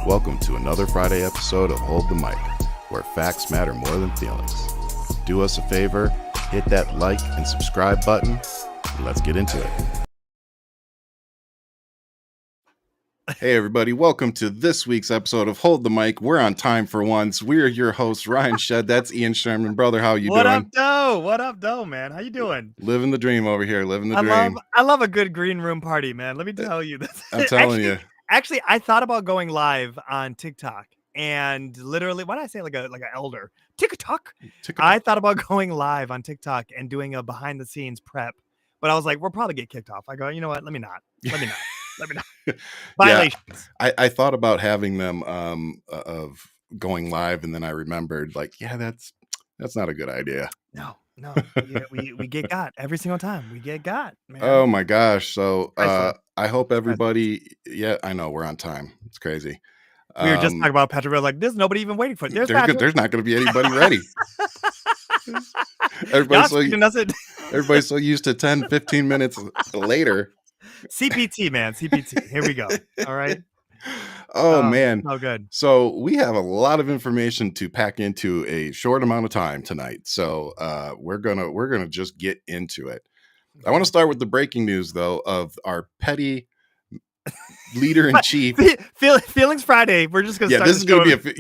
Welcome to another Friday episode of Hold the Mic, where facts matter more than feelings. Do us a favor, hit that like and subscribe button, and let's get into it. Hey everybody, welcome to this week's episode of Hold the Mic. We're on time for once. We're your hosts, Ryan Shead. That's Ian Sherman. Brother, how you What doing? up, Doe? What up, Doe, man? How you doing? Living the dream over here, living the dream. I love a good green room party, man. Let me tell you this. I'm telling you. Actually, I thought about going live on TikTok, and literally, why did I say like an elder? TikTok. I thought about going live on TikTok and doing a behind the scenes prep, but I was like, we'll probably get kicked off. I go, you know what? Let me not. Violations. Yeah, I thought about having them of going live, and then I remembered, like, yeah, that's not a good idea. No. we get got every single time. We get got, man. Oh my gosh. So I hope everybody, yeah, I know we're on time. It's crazy. We were just talking about Patrick, like, there's nobody even waiting for it. There's not going to be anybody ready. Everybody's so used to 10, 15 minutes later. CPT, man. CPT. Here we go. All right. Oh man. Oh, good. So we have a lot of information to pack into a short amount of time tonight. So we're gonna just get into it. I want to start with the breaking news, though, of our petty leader in chief. Feelings Friday. We're just gonna start. This is gonna be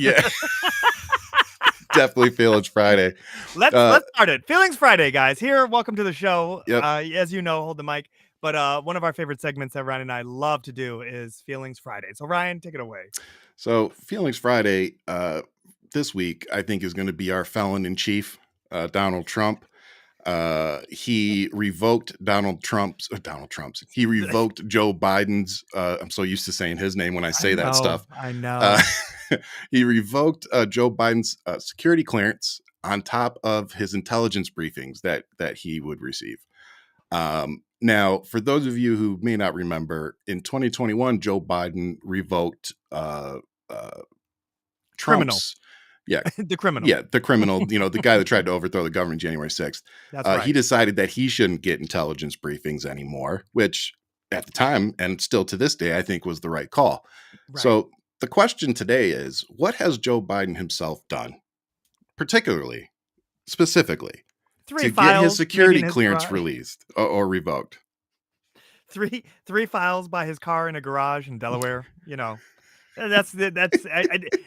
definitely Feelings Friday. Let's start it. Feelings Friday, guys. Here, welcome to the show. Yep. As you know, hold the mic. But one of our favorite segments that Ryan and I love to do is Feelings Friday. So Ryan, take it away. So Feelings Friday this week, I think, is going to be our felon in chief, Donald Trump. He revoked He revoked Joe Biden's. I'm so used to saying his name when I say that stuff. I know. He revoked Joe Biden's security clearance on top of his intelligence briefings that he would receive. Now, for those of you who may not remember, in 2021, Joe Biden revoked Trump's. Yeah, the criminal. Yeah, the criminal. The guy that tried to overthrow the government January 6th. That's right. He decided that he shouldn't get intelligence briefings anymore, which at the time and still to this day, I think was the right call. Right. So the question today is, what has Joe Biden himself done, specifically? To get his security clearance released or revoked. Three files by his car in a garage in Delaware. That's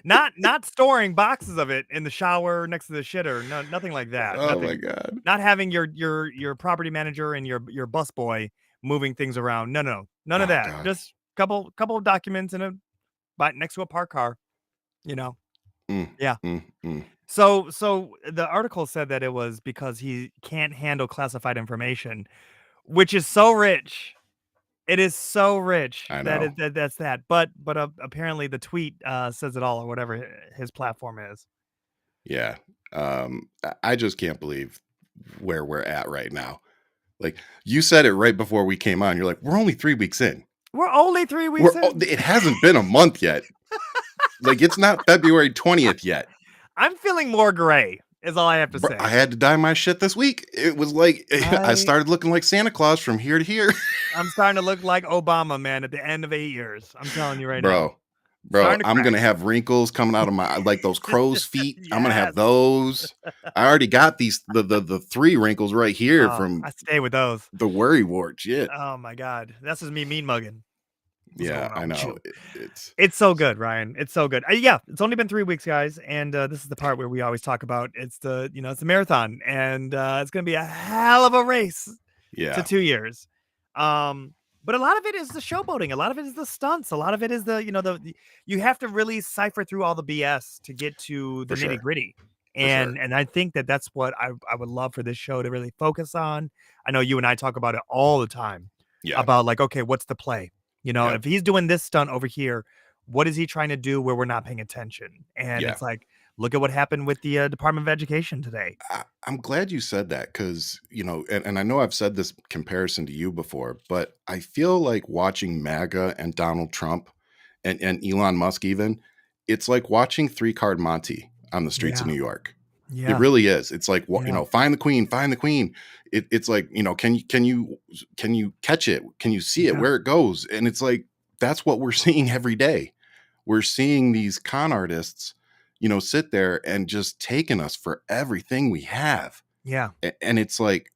not storing boxes of it in the shower next to the shitter. No, nothing like that. Oh nothing. My God! Not having your property manager and your bus boy moving things around. None of that. God. Just couple of documents next to a parked car. Yeah. So the article said that it was because he can't handle classified information, which is so rich. It is so rich that's that. But apparently the tweet says it all, or whatever his platform is. Yeah. I just can't believe where we're at right now. Like, you said it right before we came on. You're like, we're only 3 weeks in. We're only 3 weeks in. It hasn't been a month yet. Like, it's not February 20th yet. I'm feeling more gray, is all I have to say. I had to dye my shit this week. It was like, I started looking like Santa Claus from here to here. I'm starting to look like Obama, man, at the end of 8 years. I'm telling you right now. Bro, I'm going to have wrinkles coming out of my, like those crow's feet. Yes. I'm going to have those. I already got the 3 wrinkles right here from. I stay with those. The worry wart shit. Oh my God. This is me mean mugging. Yeah, I know. It's so good, Ryan. It's so good. Yeah, it's only been 3 weeks, guys, and this is the part where we always talk about it's the marathon, and it's going to be a hell of a race. Yeah, to 2 years. But a lot of it is the showboating. A lot of it is the stunts. A lot of it is you have to really cipher through all the BS to get to the nitty gritty. And I think that's what I would love for this show to really focus on. I know you and I talk about it all the time. Yeah. About like, okay, what's the play? If he's doing this stunt over here, what is he trying to do where we're not paying attention? And it's like, look at what happened with the Department of Education today. I'm glad you said that because, and I know I've said this comparison to you before, but I feel like watching MAGA and Donald Trump and Elon Musk even, it's like watching 3-Card Monte on the streets of New York. Yeah. It really is. It's like, find the queen, find the queen. It's like, can you catch it? Can you see it where it goes? And it's like, that's what we're seeing every day. We're seeing these con artists, sit there and just taking us for everything we have. Yeah. And it's like,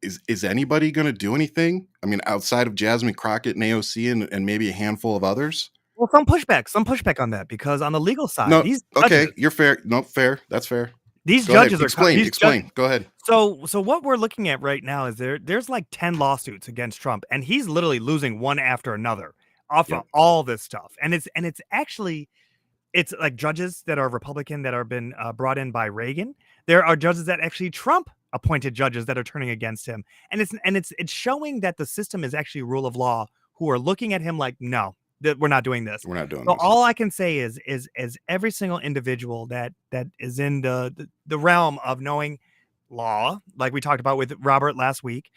is anybody going to do anything? I mean, outside of Jasmine Crockett and AOC and maybe a handful of others? Well, some pushback on that, because on the legal side, No, these okay, judges you're fair. No, fair. That's fair. these Go ahead. judges are co Explain. these judges. Explain. Go ahead. So what we're looking at right now is there's like 10 lawsuits against Trump, and he's literally losing one after another off of Yep. all this stuff. And it's actually, it's like judges that are Republican that have been brought in by Reagan. There are judges that actually Trump appointed judges that are turning against him. And it's showing that the system is actually rule of law, who are looking at him like, no, that we're not doing this. We're not doing So this. all I can say is every single individual that is in the realm of knowing law, like we talked about with Robert last week,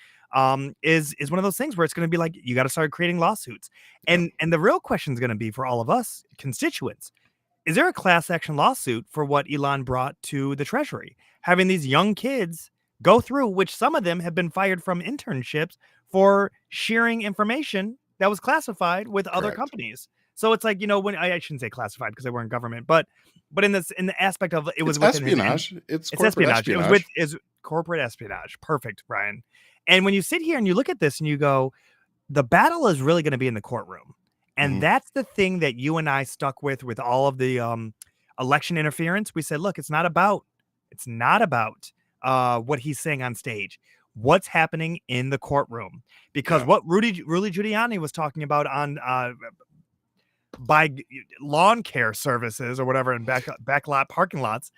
is one of those things where it's going to be like, you got to start creating lawsuits. Yep. And the real question is going to be for all of us constituents, is there a class action lawsuit for what Elon brought to the Treasury? Having these young kids go through, which some of them have been fired from internships for sharing information that was classified with other Correct. companies. So it's like, when I shouldn't say classified because they weren't government, but in the aspect of it was It's within espionage. It's corporate espionage. It was espionage. is corporate espionage. Perfect, Brian. And when you sit here and you look at this and you go, the battle is really going to be in the courtroom. And Mhm. that's the thing that you and I stuck with all of the election interference. We said, look, it's not about what he's saying on stage. What's happening in the courtroom? Because Yeah. what Rudy Giuliani was talking about on by lawn care services or whatever in backlot parking lots,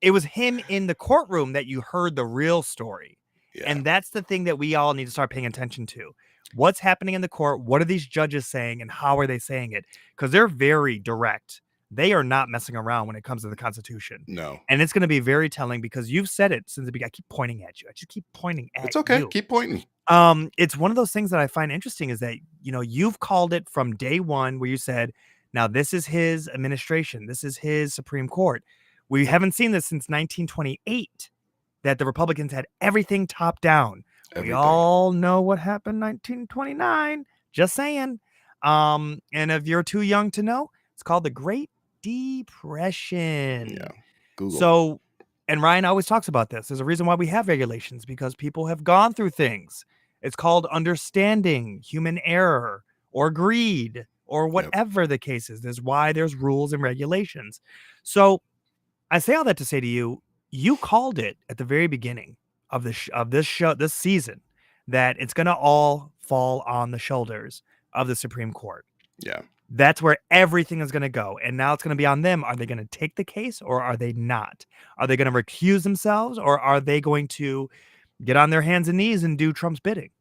it was him in the courtroom that you heard the real story. Yeah. And that's the thing that we all need to start paying attention to. What's happening in the court? What are these judges saying, and how are they saying it? Because they're very direct. They are not messing around when it comes to the Constitution. No. And it's going to be very telling, because you've said it since the beginning. I keep pointing at you. I just keep pointing at you. It's okay. Keep pointing. It's one of those things that I find interesting is that, you've called it from day one, where you said, now this is his administration. This is his Supreme Court. We haven't seen this since 1928, that the Republicans had everything top down. Everything. We all know what happened 1929. Just saying. And if you're too young to know, it's called the Great Depression. Yeah. Google. So, and Ryan always talks about this. There's a reason why we have regulations, because people have gone through things. It's called understanding human error or greed or whatever the case is. There's why there's rules and regulations. So I say all that to say to you, you called it at the very beginning of this season, that it's going to all fall on the shoulders of the Supreme Court. Yeah. That's where everything is going to go. And now it's going to be on them. Are they going to take the case, or are they not? Are they going to recuse themselves, or are they going to get on their hands and knees and do Trump's bidding?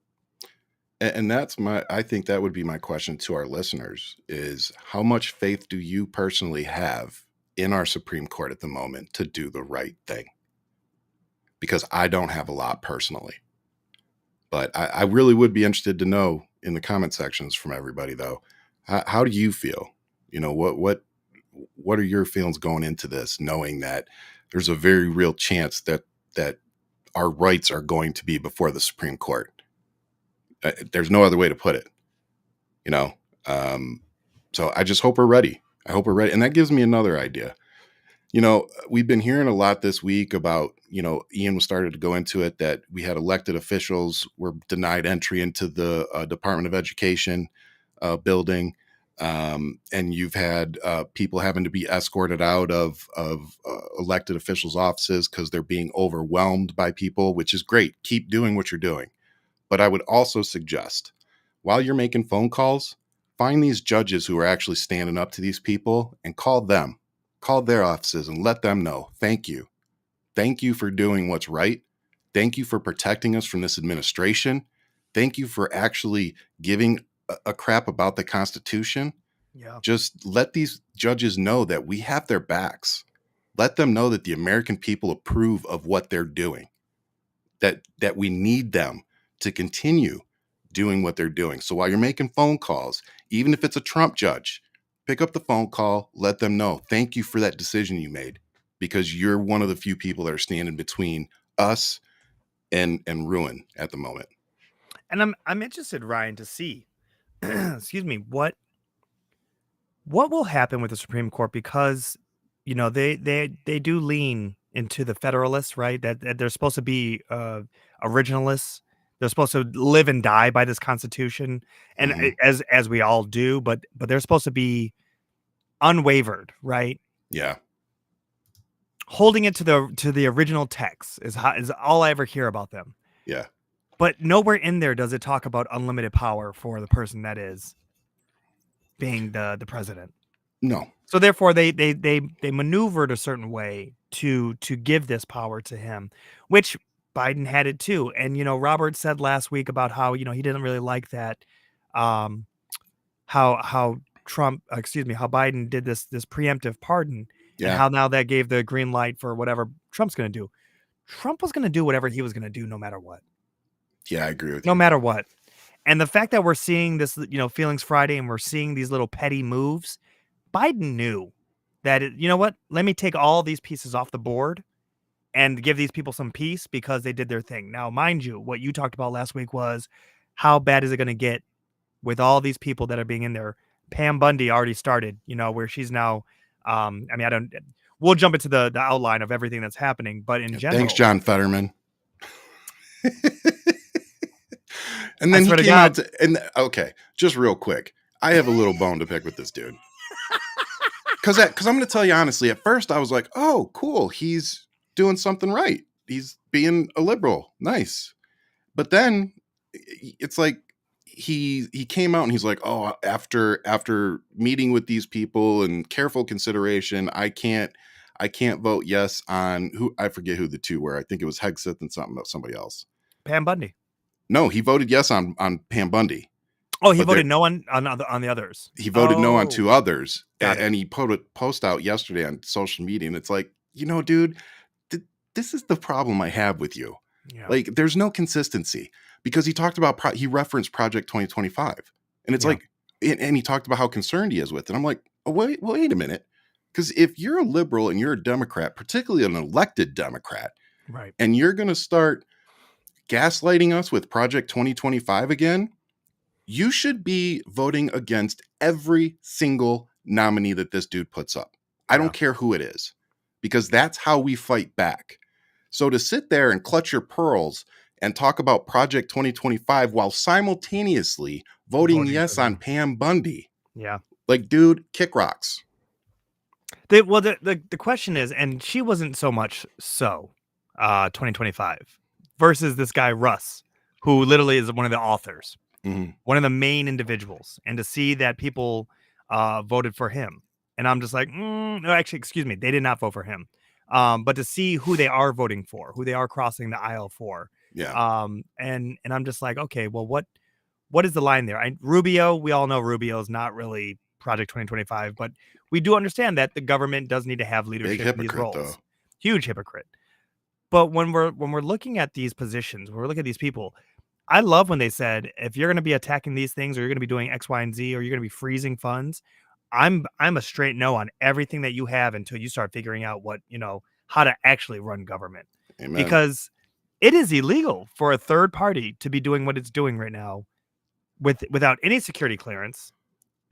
And I think that would be my question to our listeners is, how much faith do you personally have in our Supreme Court at the moment to do the right thing? Because I don't have a lot personally, but I really would be interested to know in the comment sections from everybody, though. How do you feel? What are your feelings going into this, knowing that there's a very real chance that our rights are going to be before the Supreme Court? There's no other way to put it, so I just hope we're ready. I hope we're ready. And that gives me another idea. We've been hearing a lot this week about, Ian was started to go into it, that we had elected officials were denied entry into the Department of Education building. And you've had people having to be escorted out of elected officials' offices because they're being overwhelmed by people, which is great. Keep doing what you're doing. But I would also suggest, while you're making phone calls, find these judges who are actually standing up to these people and call their offices and let them know, thank you. Thank you for doing what's right. Thank you for protecting us from this administration. Thank you for actually giving a crap about the Constitution. Yeah. Just let these judges know that we have their backs. Let them know that the American people approve of what they're doing, that we need them to continue doing what they're doing. So while you're making phone calls, even if it's a Trump judge, pick up the phone call, let them know, thank you for that decision you made, because you're one of the few people that are standing between us and ruin at the moment. And I'm interested, Ryan, to see, excuse me, what what will happen with the Supreme Court, because they do lean into the Federalists, right? That they're supposed to be originalists. They're supposed to live and die by this Constitution, and as we all do, but they're supposed to be unwavered, right? Yeah. Holding it to the original text is all I ever hear about them. Yeah. But nowhere in there does it talk about unlimited power for the person that is being the president. No. So therefore, they maneuvered a certain way to give this power to him, which Biden had it too. And Robert said last week about how he didn't really like that, how Biden did this preemptive pardon, and how now that gave the green light for whatever Trump's going to do. Trump was going to do whatever he was going to do, no matter what. Yeah, I agree with you. No matter what. And the fact that we're seeing this, Feelings Friday, and we're seeing these little petty moves, Biden knew that, what? Let me take all these pieces off the board and give these people some peace because they did their thing. Now, mind you, what you talked about last week was how bad is it going to get with all these people that are being in there. Pam Bundy already started, where she's now, we'll jump into the outline of everything that's happening, but in general. Thanks, John Fetterman. And then he came out okay, just real quick. I have a little bone to pick with this dude. Because I'm going to tell you honestly, at first I was like, oh, cool. He's doing something right. He's being a liberal. Nice. But then it's like he came out and he's like, oh, after meeting with these people and careful consideration, I can't vote yes on who, I forget who the two were. I think it was Hegseth and somebody else. Pam Bundy. No, he voted yes on Pam Bundy. Oh, he voted no on the others. He voted no on two others. And he put a post out yesterday on social media. And it's like, dude, this is the problem I have with you. Yeah. Like, there's no consistency, because he talked about, he referenced Project 2025. And it's like, and he talked about how concerned he is with it. I'm like, oh, wait a minute. Because if you're a liberal and you're a Democrat, particularly an elected Democrat, right, and you're going to start gaslighting us with Project 2025 again, you should be voting against every single nominee that this dude puts up. I don't care who it is, because that's how we fight back. So to sit there and clutch your pearls and talk about Project 2025 while simultaneously voting yes on Pam Bundy. Yeah. Like, dude, kick rocks. The question is, and she wasn't so much 2025 versus this guy, Russ, who literally is one of the authors, one of the main individuals. And to see that people voted for him. And I'm just like, no, actually, excuse me. They did not vote for him. But to see who they are voting for, who they are crossing the aisle for. Yeah. And I'm just like, okay, well, what is the line there? Rubio, we all know Rubio is not really Project 2025, but we do understand that the government does need to have leadership in these roles. Though. Huge hypocrite. But when we're looking at these positions, when we're looking at these people, I love when they said, if you're going to be attacking these things, or you're going to be doing X, Y, and Z, or you're going to be freezing funds, I'm a straight no on everything that you have until you start figuring out how to actually run government. Amen. Because it is illegal for a third party to be doing what it's doing right now without any security clearance.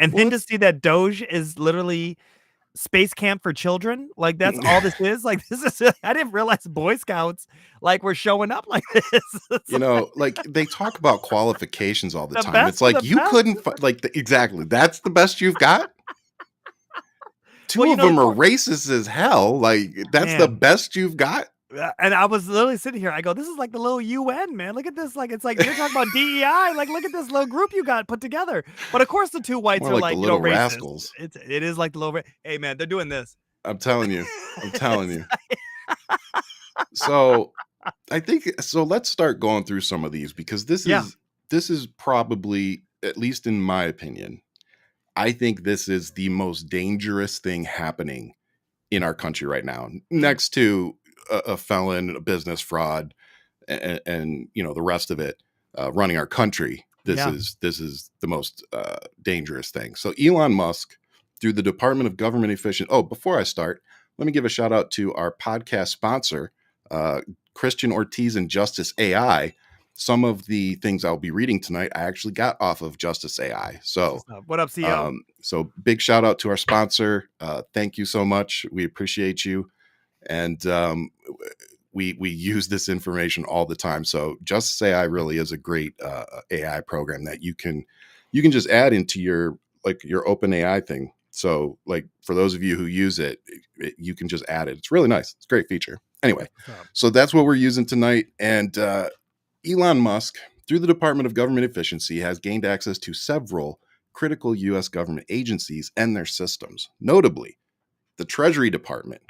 And then to see that Doge is literally space camp for children, like that's all this is. Like, this is, I didn't realize Boy Scouts were showing up like this. Like they talk about qualifications all the time. It's like you couldn't exactly. That's the best you've got. Two of them are racist as hell. Like, that's the best you've got. And I was literally sitting here. I go, this is like the little UN, man. Look at this. Like, it's like you're talking about DEI. Like, look at this little group you got put together. But of course, the two whites are like, little racist. Rascals. It is like the little. Hey, man, they're doing this. I'm telling you. So, I think so. Let's start going through some of these, because this is probably, at least in my opinion, I think this is the most dangerous thing happening in our country right now, next to a felon, a business fraud, and the rest of it running our country. This is the most dangerous thing. So Elon Musk, through the Department of Government Efficiency. Oh, before I start, let me give a shout out to our podcast sponsor, Christian Ortiz and Justice AI. some of the things I'll be reading tonight, I actually got off of Justice AI. So, what up, CEO? So big shout out to our sponsor. Thank you so much. We appreciate you. And we use this information all the time. So Justice AI really is a great AI program that you can just add into your open AI thing. So like for those of you who use it, you can just add it. It's really nice. It's a great feature. Anyway, so that's what we're using tonight. And Elon Musk, through the Department of Government Efficiency, has gained access to several critical U.S. government agencies and their systems, notably the Treasury Department.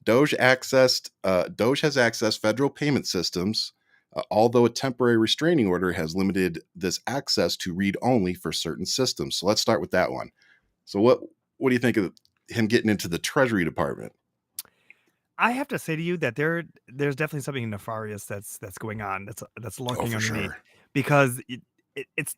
Doge has accessed federal payment systems, although a temporary restraining order has limited this access to read only for certain systems. So let's start with that one. So what do you think of him getting into the Treasury Department? I have to say to you that there's definitely something nefarious that's going on. That's lurking underneath, because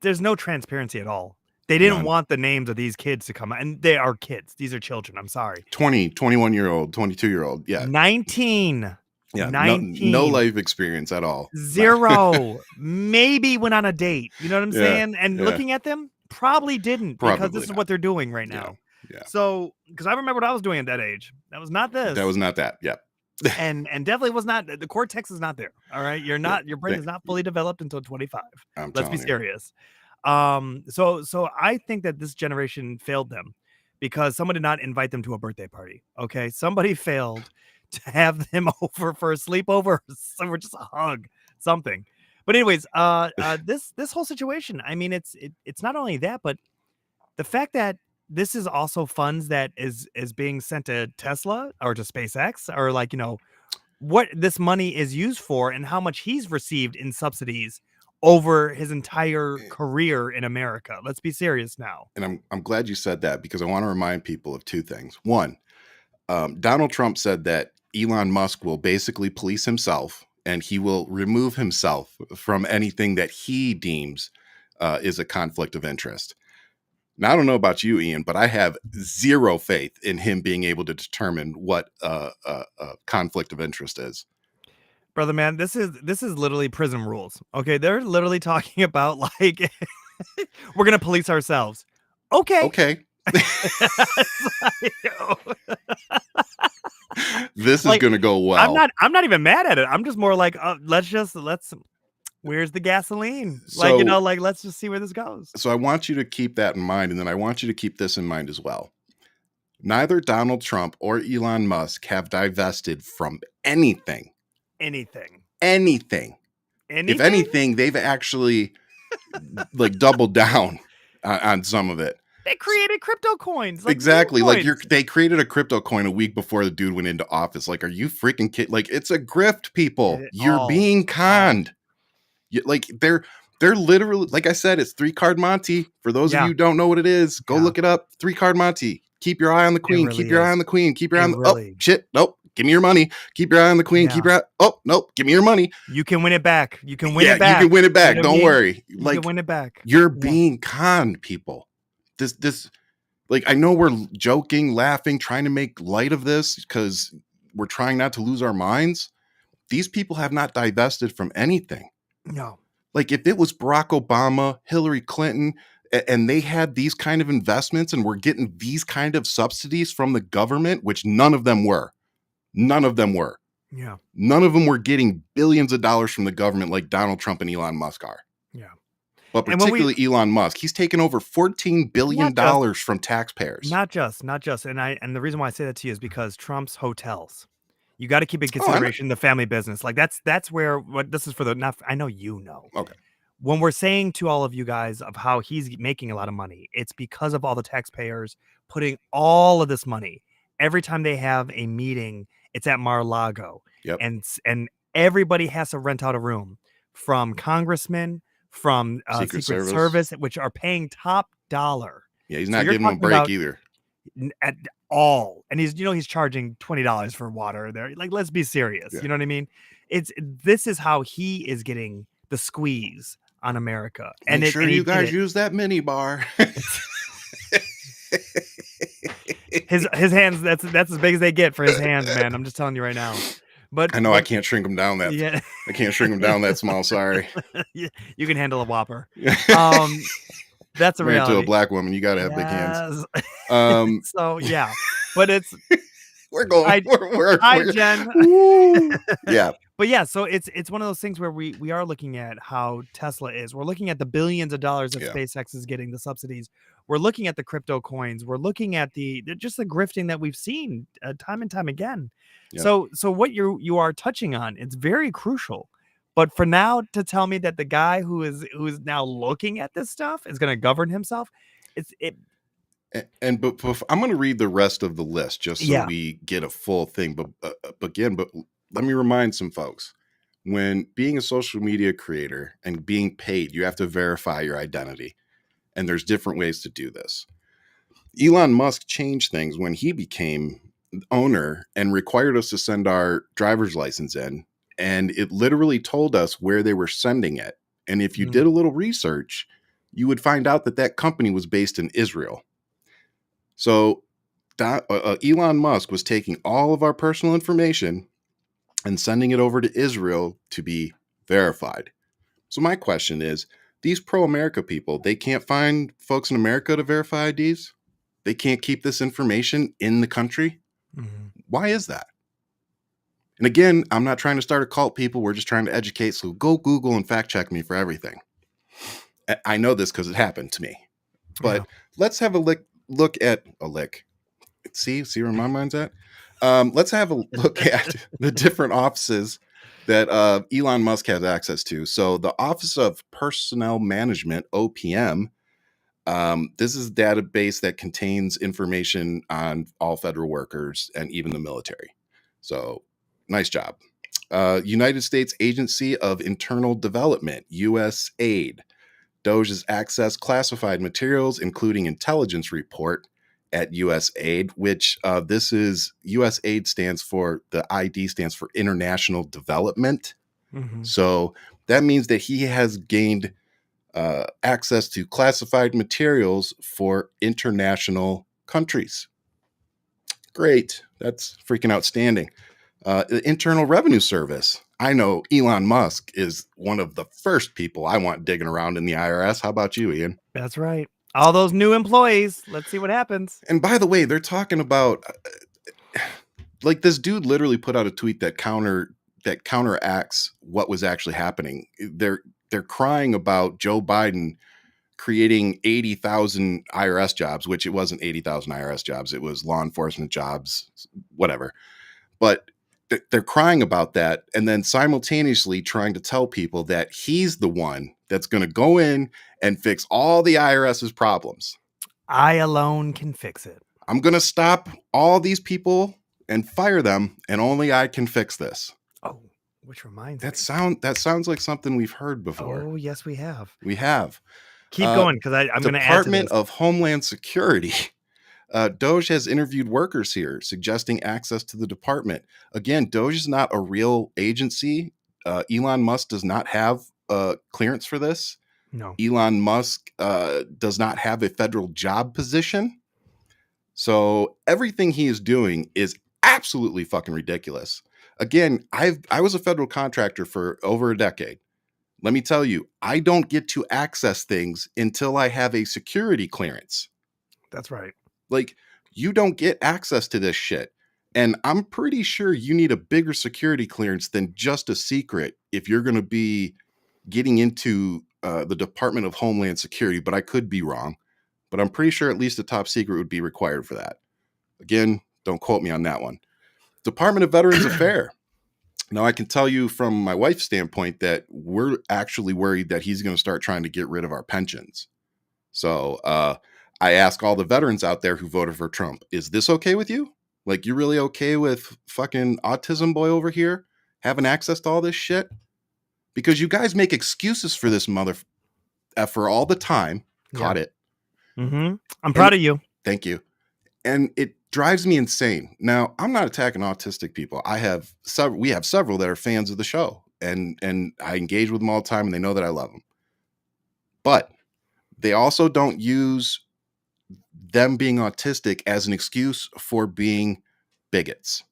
there's no transparency at all. They didn't want the names of these kids to come out, and they are kids. These are children. I'm sorry. 20, 21-year-old, 22-year-old. Yeah. 19. Yeah. 19. No life experience at all. 0. Maybe went on a date. You know what I'm saying? And looking at them, probably didn't, because this is what they're doing right now. Yeah. So, because I remember what I was doing at that age. That was not this. That was not that. Yeah. and definitely was not. The cortex is not there. All right. You're not. Your brain is not fully developed until 25. Let's be serious. So I think that this generation failed them because someone did not invite them to a birthday party. Okay. Somebody failed to have them over for a sleepover, or just a hug, something. But anyways, this whole situation, I mean, it's not only that, but the fact that this is also funds that is being sent to Tesla or to SpaceX, or like, what this money is used for and how much he's received in subsidies over his entire career in America. Let's be serious now. And I'm glad you said that, because I want to remind people of two things. One, Donald Trump said that Elon Musk will basically police himself, and he will remove himself from anything that he deems is a conflict of interest. Now, I don't know about you, Ian, but I have zero faith in him being able to determine what a conflict of interest is. Brother, man, this is literally prison rules. Okay, they're literally talking about like we're gonna police ourselves. Okay. This is gonna go well. I'm not even mad at it. I'm just more like, let's. Where's the gasoline? So, let's just see where this goes. So I want you to keep that in mind, and then I want you to keep this in mind as well. Neither Donald Trump or Elon Musk have divested from anything. Anything. If anything, they've actually doubled down on some of it. They created crypto coins. Exactly. They created a crypto coin a week before the dude went into office. Like, are you freaking kidding? Like, it's a grift, people. You're being conned. They're literally, like I said, it's 3-card Monty. For those of you who don't know what it is, go look it up. 3-card Monty. Keep your eye on the queen. Keep your eye on the queen. Keep your eye on the... Oh, shit. Nope. Give me your money. Keep your eye on the queen. Keep your eye... Oh, nope. Give me your money. You can win it back. You can win it back. You can win it back. Don't worry. You can win it back. You're being conned, people. This, I know we're joking, laughing, trying to make light of this because we're trying not to lose our minds. These people have not divested from anything. No. Like, if it was Barack Obama, Hillary Clinton, and they had these kind of investments and were getting these kind of subsidies from the government, which none of them were. Yeah. None of them were getting billions of dollars from the government like Donald Trump and Elon Musk are. Yeah. But particularly Elon Musk, he's taken over $14 billion from taxpayers. Not just. And the reason why I say that to you is because Trump's hotels. You got to keep in consideration the family business. Like that's where what this is for the. Not, I know you know. Okay. When we're saying to all of you guys of how he's making a lot of money, it's because of all the taxpayers putting all of this money. Every time they have a meeting, it's at Mar-a-Lago. Yep. And everybody has to rent out a room, from congressmen, from Secret Service, which are paying top dollar. Yeah, he's not giving them a break either. At all. And he's charging $20 for water there. Like, let's be serious. Yeah. You know what I mean? This is how he is getting the squeeze on America. And make sure you guys use that mini bar. his hands, that's as big as they get for his hands, man. I'm just telling you right now. But I know I can't shrink them down that. yeah, I can't shrink them down that small. Sorry. you can handle a Whopper. That's a Married to a reality. black woman, you got to have big hands. Yes. Um, So yeah, but it's we're going. hi Jen. Yeah. But yeah, so it's one of those things where we are looking at how Tesla is. We're looking at the billions of dollars that Yeah. SpaceX is getting, the subsidies. We're looking at the crypto coins. We're looking at just the grifting that we've seen time and time again. Yep. So what you are touching on, it's very crucial. But for now to tell me that the guy who is now looking at this stuff is going to govern himself, it. But I'm going to read the rest of the list just so Yeah. we get a full thing. But let me remind some folks: when being a social media creator and being paid, you have to verify your identity, and there's different ways to do this. Elon Musk changed things when he became owner and required us to send our driver's license in, and it literally told us where they were sending it. And if you did a little research, you would find out that that company was based in Israel. So Elon Musk was taking all of our personal information and sending it over to Israel to be verified. So my question is, these pro-America people, they can't find folks in America to verify IDs? They can't keep this information in the country? Mm-hmm. Why is that? And again, I'm not trying to start a cult, people. We're just trying to educate. So go Google and fact check me for everything. I know this because it happened to me. But let's have a look at a lick. See where my mind's at? Let's have a look at the different offices that Elon Musk has access to. So the Office of Personnel Management, OPM, this is a database that contains information on all federal workers and even the military. So nice job. United States Agency of Internal Development, USAID. Doge's access classified materials, including intelligence report at USAID, which this is USAID stands for, the ID stands for International Development. Mm-hmm. So that means that he has gained access to classified materials for international countries. Great. That's freaking outstanding. The Internal Revenue Service. I know Elon Musk is one of the first people I want digging around in the IRS. How about you, Ian? That's right. All those new employees. Let's see what happens. And by the way, they're talking about like this dude literally put out a tweet that counteracts what was actually happening. They're crying about Joe Biden creating 80,000 IRS jobs, which it wasn't 80,000 IRS jobs. It was law enforcement jobs, whatever. But they're crying about that and then simultaneously trying to tell people that he's the one that's going to go in and fix all the IRS's problems. I alone can fix it. I'm going to stop all these people and fire them, and only I can fix this. Oh, which reminds me. That sounds like something we've heard before. Oh, yes, we have. We have. Keep going, because I'm going to add to Department of Homeland Security. Doge has interviewed workers here, suggesting access to the department. Again, Doge is not a real agency. Elon Musk does not have clearance for this. No. Elon Musk does not have a federal job position. So everything he is doing is absolutely fucking ridiculous. Again, I was a federal contractor for over a decade. Let me tell you, I don't get to access things until I have a security clearance. That's right. Like, you don't get access to this shit. And I'm pretty sure you need a bigger security clearance than just a secret if you're going to be getting into the Department of Homeland Security. But I could be wrong. But I'm pretty sure at least a top secret would be required for that. Again, don't quote me on that one. Department of Veterans Affairs. Now, I can tell you from my wife's standpoint that we're actually worried that he's going to start trying to get rid of our pensions. So I ask all the veterans out there who voted for Trump, is this okay with you? Like, you really okay with fucking autism boy over here having access to all this shit? Because you guys make excuses for this mother effer all the time. Caught it. Mm-hmm. I'm proud of you. Thank you. And it drives me insane. Now, I'm not attacking autistic people. We have several that are fans of the show, and I engage with them all the time, and they know that I love them. But they also don't use them being autistic as an excuse for being bigots.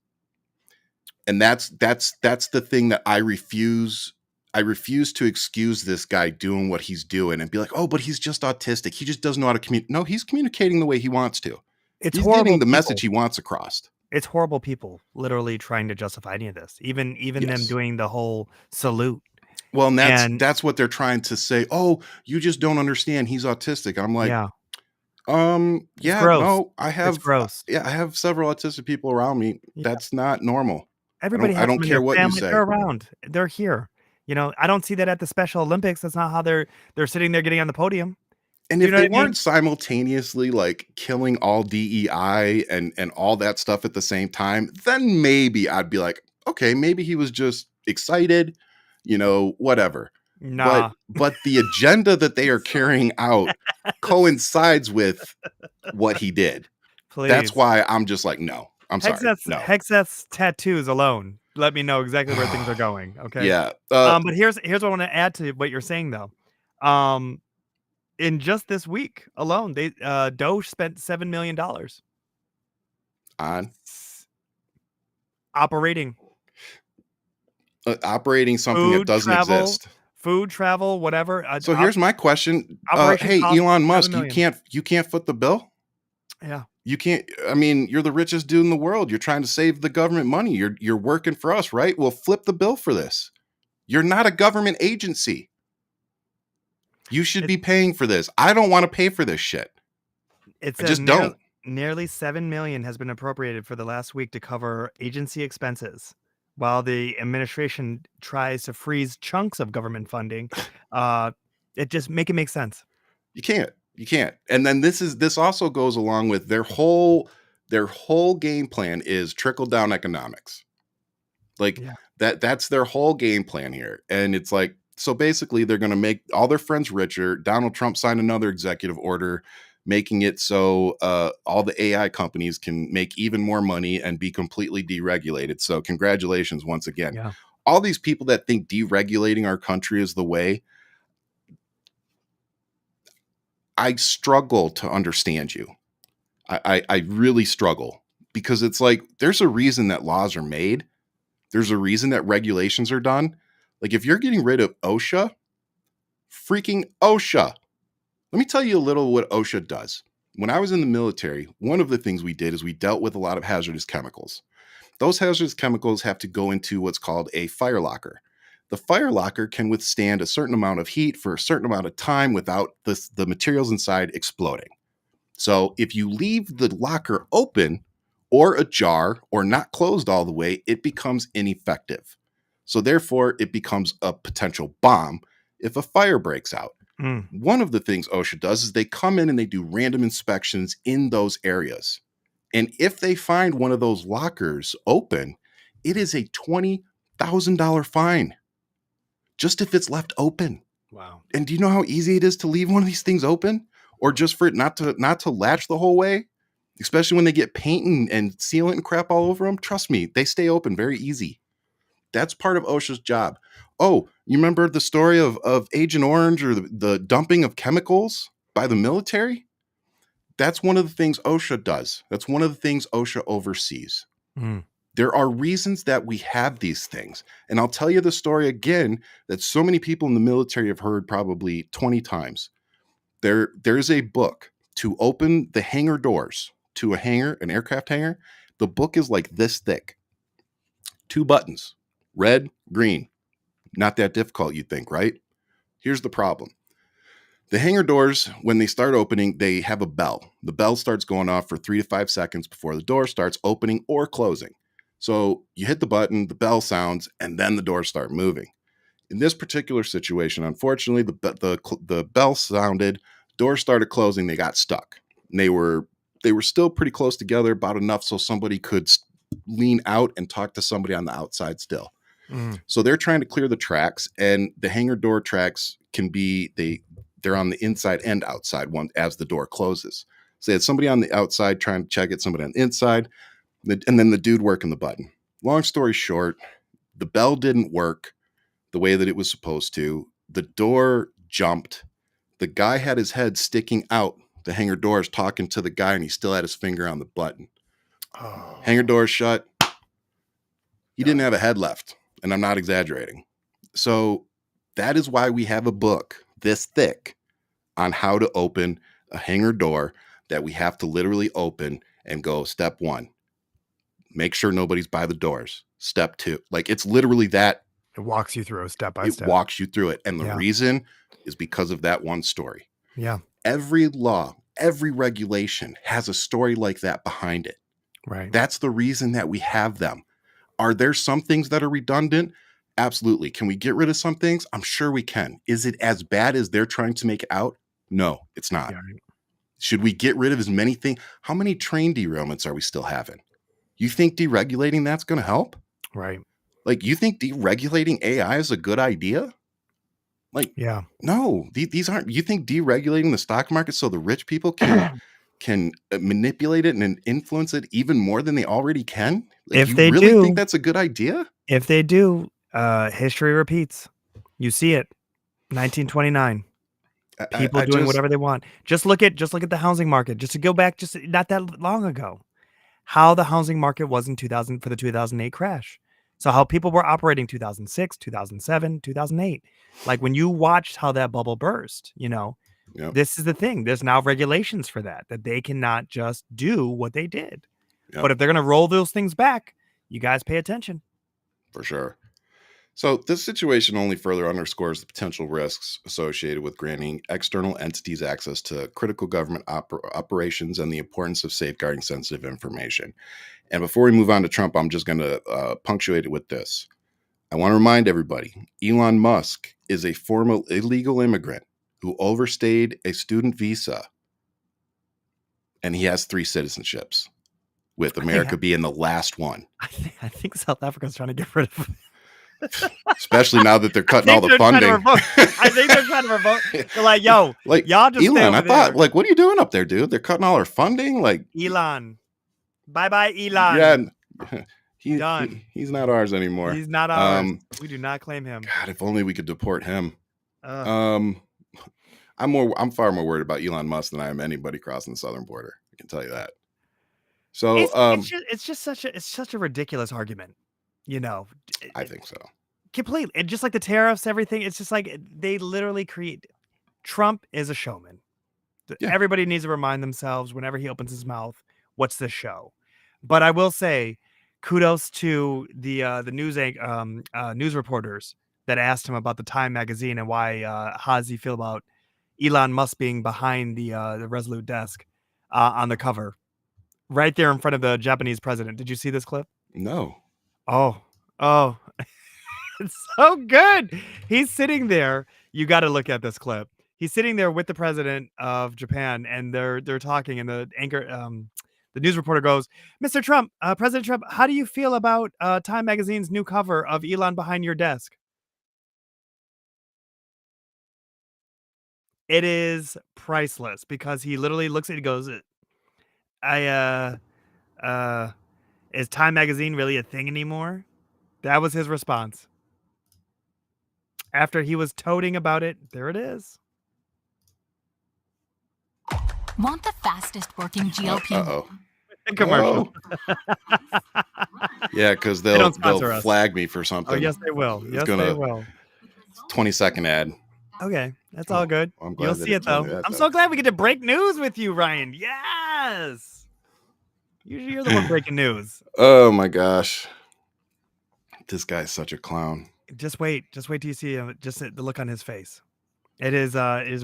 And that's the thing that I refuse to excuse this guy doing what he's doing and be like, oh, but he's just autistic. He just doesn't know how to communicate. No, he's communicating the way he wants to. It's He's horrible getting the message people. he wants across. It's horrible people literally trying to justify any of this. Even them Yes. doing the whole salute. Well, and And that's what they're trying to say. Oh, you just don't understand. He's autistic. And I'm like, yeah, it's yeah, gross. no, I It's have, gross. yeah, I have several autistic people around me. Yeah. That's not normal. Everybody I has don't them in care their what you family. say. They're around. They're here. I don't see that at the Special Olympics. That's not how they're sitting there getting on the podium. And Do you if know what they I mean? weren't simultaneously like killing all DEI and all that stuff at the same time, then maybe I'd be like, okay, maybe he was just excited, whatever. But Nah, the agenda that they are carrying out coincides with what he did. That's please. why I'm just like, no. I'm sorry. No. Hexeth's tattoos alone let me know exactly where things are going. Okay. Yeah. But here's what I want to add to what you're saying though. In just this week alone, they Doge spent $7 million On operating operating something that doesn't exist. food, travel, whatever. So here's my question. Operation Hey, cost Elon 7 Musk, million. you can't foot the bill? Yeah. You can't. I mean, you're the richest dude in the world. You're trying to save the government money. You're working for us, right? Well, flip the bill for this. You're not a government agency. You should be paying for this. I don't want to pay for this shit. It I says just don't. nearly 7 million has been appropriated for the last week to cover agency expenses, while the administration tries to freeze chunks of government funding. It just make sense. You can't. And then this also goes along with their whole game plan is trickle down economics. Like that's their whole game plan here. And it's like, so basically they're going to make all their friends richer. Donald Trump signed another executive order making it so all the AI companies can make even more money and be completely deregulated. So congratulations once again. Yeah. All these people that think deregulating our country is the way, I struggle to understand you. I really struggle, because it's like, there's a reason that laws are made. There's a reason that regulations are done. Like, if you're getting rid of OSHA, freaking OSHA. Let me tell you a little what OSHA does. When I was in the military, one of the things we did is we dealt with a lot of hazardous chemicals. Those hazardous chemicals have to go into what's called a fire locker. The fire locker can withstand a certain amount of heat for a certain amount of time without the materials inside exploding. So if you leave the locker open or ajar or not closed all the way, it becomes ineffective. So therefore, it becomes a potential bomb if a fire breaks out. One of the things OSHA does is they come in and they do random inspections in those areas. And if they find one of those lockers open, it is a $20,000 fine just if it's left open. Wow. And do you know how easy it is to leave one of these things open, or just for it not to latch the whole way? Especially when they get paint and sealant and crap all over them. Trust me, they stay open very easy. That's part of OSHA's job. Oh, you remember the story of Agent Orange, or the dumping of chemicals by the military? That's one of the things OSHA does. That's one of the things OSHA oversees. There are reasons that we have these things. And I'll tell you the story again that so many people in the military have heard probably 20 times. There's a book to open the hangar doors to a hangar, an aircraft hangar. The book is like this thick. 2 buttons, red, green. Not that difficult, you'd think, right? Here's the problem. The hangar doors, when they start opening, they have a bell. The bell starts going off for 3 to 5 seconds before the door starts opening or closing. So you hit the button, the bell sounds, and then the doors start moving. In this particular situation, unfortunately, the bell sounded, doors started closing, they got stuck. And they were still pretty close together, about enough so somebody could lean out and talk to somebody on the outside still. So they're trying to clear the tracks, and the hangar door tracks can be, they're on the inside and outside one as the door closes. So they had somebody on the outside trying to check it, somebody on the inside, and then the dude working the button. Long story short, the bell didn't work the way that it was supposed to. The door jumped. The guy had his head sticking out the hangar doors talking to the guy, and he still had his finger on the button. Hangar door shut. He didn't have a head left, and I'm not exaggerating. So that is why we have a book this thick on how to open a hangar door that we have to literally open and go, step 1, make sure nobody's by the doors. Step 2, like it's literally that. It walks you through step by It step. walks you through it. And the reason is because of that one story. Yeah. Every law, every regulation has a story like that behind it. Right. That's the reason that we have them. Are there some things that are redundant? Absolutely. Can we get rid of some things? I'm sure we can. Is it as bad as they're trying to make it out? No, it's not. Yeah. Should we get rid of as many things? How many train derailments are we still having? You think deregulating that's going to help? Right. Like, you think deregulating AI is a good idea? Like, yeah. No, these aren't. You think deregulating the stock market so the rich people can manipulate it and influence it even more than they already can? Like, if you they really do, think that's a good idea? If they do, history repeats. You see it. 1929. People doing whatever they want. Just look at the housing market. Just to go back, just not that long ago, how the housing market was in 2000 for the 2008 crash. So how people were operating 2006, 2007, 2008. Like when you watched how that bubble burst, this is the thing. There's now regulations for that they cannot just do what they did. But if they're going to roll those things back, you guys pay attention. For sure. So this situation only further underscores the potential risks associated with granting external entities access to critical government operations and the importance of safeguarding sensitive information. And before we move on to Trump, I'm just going to punctuate it with this. I want to remind everybody, Elon Musk is a former illegal immigrant who overstayed a student visa, and he has 3 citizenships, with America being the last one. I think South Africa's trying to get rid of him. Especially now that they're cutting all the funding. I think they're trying to revoke. They're like, yo, like, y'all just Elon, I thought, like, what are you doing up there, dude? They're cutting all our funding. Like, Elon. Bye-bye, Elon. Yeah. Done. He's not ours anymore. He's not ours. We do not claim him. God, if only we could deport him. I'm far more worried about Elon Musk than I am anybody crossing the southern border. I can tell you that. So it's just such a ridiculous argument. I think so. Completely. And just like the tariffs, everything, it's just like they literally create. Trump is a showman. Yeah. Everybody needs to remind themselves whenever he opens his mouth, what's the show? But I will say, kudos to the news reporters that asked him about the Time magazine and why how does he feel about Elon Musk being behind the Resolute desk on the cover, right there in front of the Japanese president. Did you see this clip? No. Oh, it's so good. He's sitting there. You got to look at this clip. He's sitting there with the president of Japan, and they're talking. And the anchor, the news reporter goes, "Mr. Trump, President Trump, how do you feel about Time magazine's new cover of Elon behind your desk?" It is priceless because he literally looks at it and goes, is Time magazine really a thing anymore? That was his response. After he was toting about it, there it is. Want the fastest working GLP? Commercial. Yeah, because they'll flag me for something. Oh, yes, they will. Yes, they will. 20-second ad. Okay, that's all good. You'll see it, though. I'm so glad we get to break news with you, Ryan. Yes! Usually you're the one breaking news. Oh, my gosh. This guy's such a clown. Just wait till you see him. Just the look on his face. It is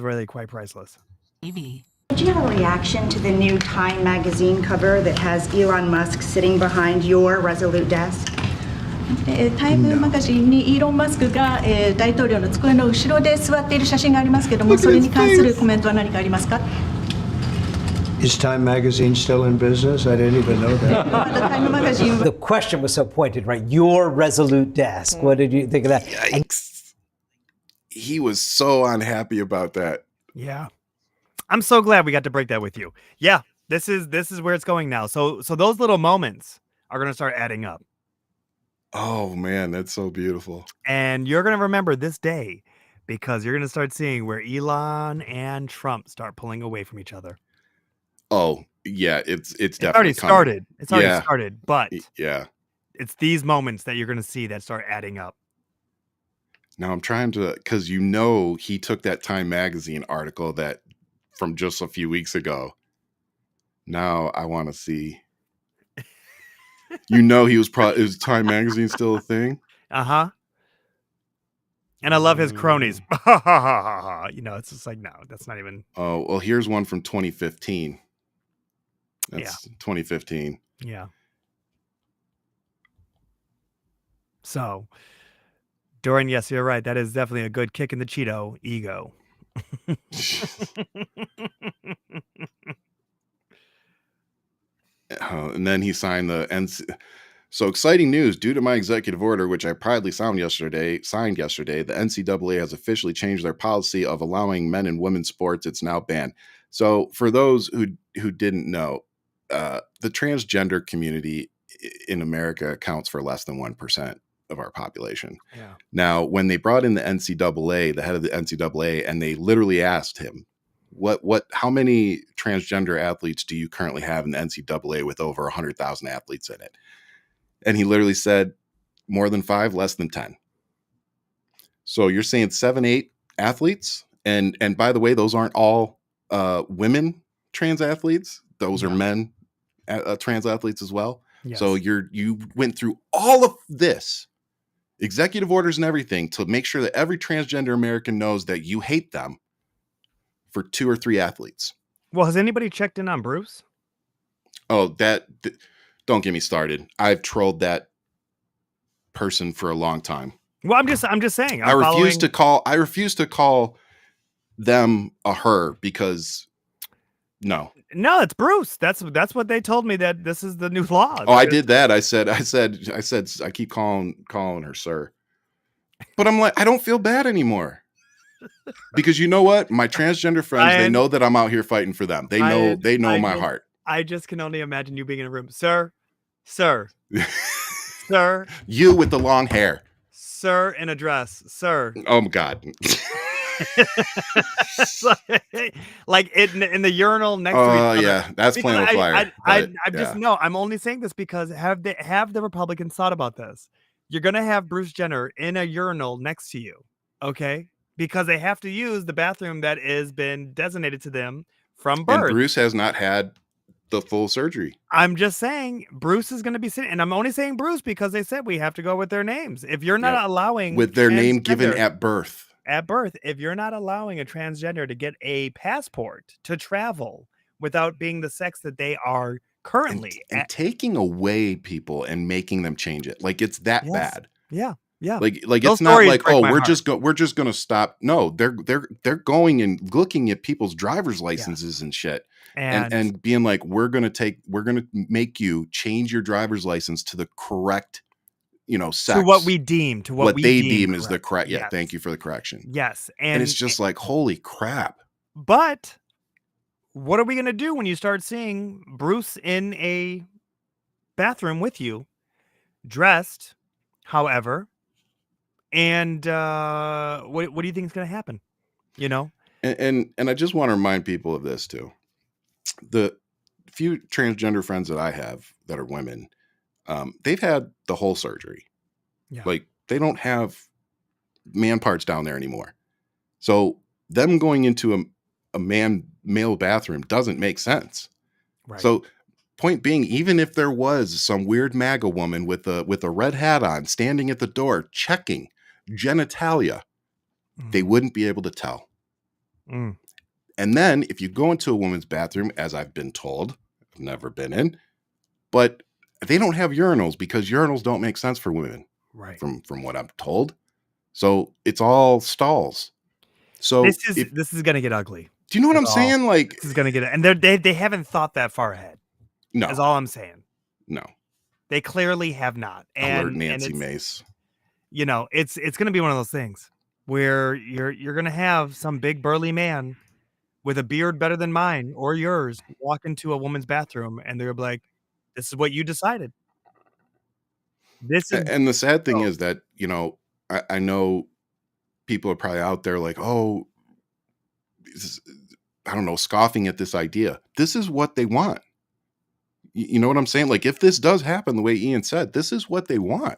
really quite priceless. TV. Did you have a reaction to the new Time magazine cover that has Elon Musk sitting behind your Resolute desk? タイムマガジンにイーロン・マスクが大統領の机の後ろで座っている写真がありますけども、それに関するコメントは何かありますか? Is Time magazine still in business? I didn't even know that. The question was so pointed, right? Your Resolute desk. What did you think of that? Yikes. He was so unhappy about that. Yeah. I'm so glad we got to break that with you. Yeah, this is where it's going now. So those little moments are going to start adding up. Oh, man, that's so beautiful. And you're going to remember this day because you're going to start seeing where Elon and Trump start pulling away from each other. Oh, yeah, it's definitely already started. It's already started, but yeah, it's these moments that you're going to see that start adding up. Now I'm trying to, because he took that Time Magazine article that from just a few weeks ago. Now I want to see. He was probably, is Time Magazine still a thing? Uh-huh. And I love his cronies. It's just like, no, that's not even. Oh, well, here's one from 2015. That's 2015. Yeah. So, Dorian, yes, you're right. That is definitely a good kick in the Cheeto ego. And then he signed the So exciting news! Due to my executive order, which I proudly signed yesterday, the NCAA has officially changed their policy of allowing men and women's sports. It's now banned. So for those who didn't know, the transgender community in America accounts for less than 1% of our population. Yeah. Now, when they brought in the NCAA, the head of the NCAA, and they literally asked him, how many transgender athletes do you currently have in the NCAA with over 100,000 athletes in it? And he literally said more than 5, less than 10. So you're saying 7, 8 athletes. And by the way, those aren't all women trans athletes. Those are men trans athletes as well. Yes. So you went through all of this, executive orders and everything, to make sure that every transgender American knows that you hate them for 2 or 3 athletes. Well, has anybody checked in on Bruce? Oh, don't get me started. I've trolled that person for a long time. Well, I'm just saying. I refuse to call them a her because no, it's Bruce. That's what they told me, that this is the new law. Oh, I did that. I said, I keep calling her sir, but I'm like, I don't feel bad anymore because you know what? My transgender friends, they know that I'm out here fighting for them. They know my heart. I just can only imagine you being in a room, sir, sir, you with the long hair, sir, in a dress, sir. Oh my God. like in the urinal next to each other. Yeah, that's playing with fire. I'm only saying this because have the Republicans thought about this? You're gonna have Bruce Jenner in a urinal next to you, okay? Because they have to use the bathroom that has been designated to them from birth. And Bruce has not had the full surgery. I'm just saying Bruce is going to be sitting, and I'm only saying Bruce because they said we have to go with their names. If you're not allowing with their name given at birth, if you're not allowing a transgender to get a passport to travel without being the sex that they are currently, and taking away people and making them change it, like it's that bad. Yeah. Like it's not like, oh, we're just going to stop. No, they're going and looking at people's driver's licenses and shit. And being like, we're going to make you change your driver's license to the correct, sex. To what we deem, what they deem is the correct. Yeah. Yes. Thank you for the correction. Yes. And it's just like, holy crap. But what are we going to do when you start seeing Bruce in a bathroom with you, dressed, however, and what do you think is going to happen? And I just want to remind people of this too. The few transgender friends that I have that are women, they've had the whole surgery. Yeah. Like they don't have man parts down there anymore. So them going into a male bathroom doesn't make sense. Right. So point being, even if there was some weird MAGA woman with a red hat on standing at the door checking genitalia, they wouldn't be able to tell. And then if you go into a woman's bathroom, as I've been told, I've never been in, but they don't have urinals because urinals don't make sense for women, right? From what I'm told. So it's all stalls. So this is going to get ugly. Do you know what I'm saying? Like this is going to get, and they haven't thought that far ahead. No, is all I'm saying. No, they clearly have not. Alert Nancy Mace. It's going to be one of those things where you're going to have some big burly man with a beard better than mine or yours walk into a woman's bathroom, and they're like, "This is what you decided." And the sad thing is that I know people are probably out there like, oh, I don't know, scoffing at this idea. This is what they want. You know what I'm saying? Like, if this does happen the way Ian said, this is what they want.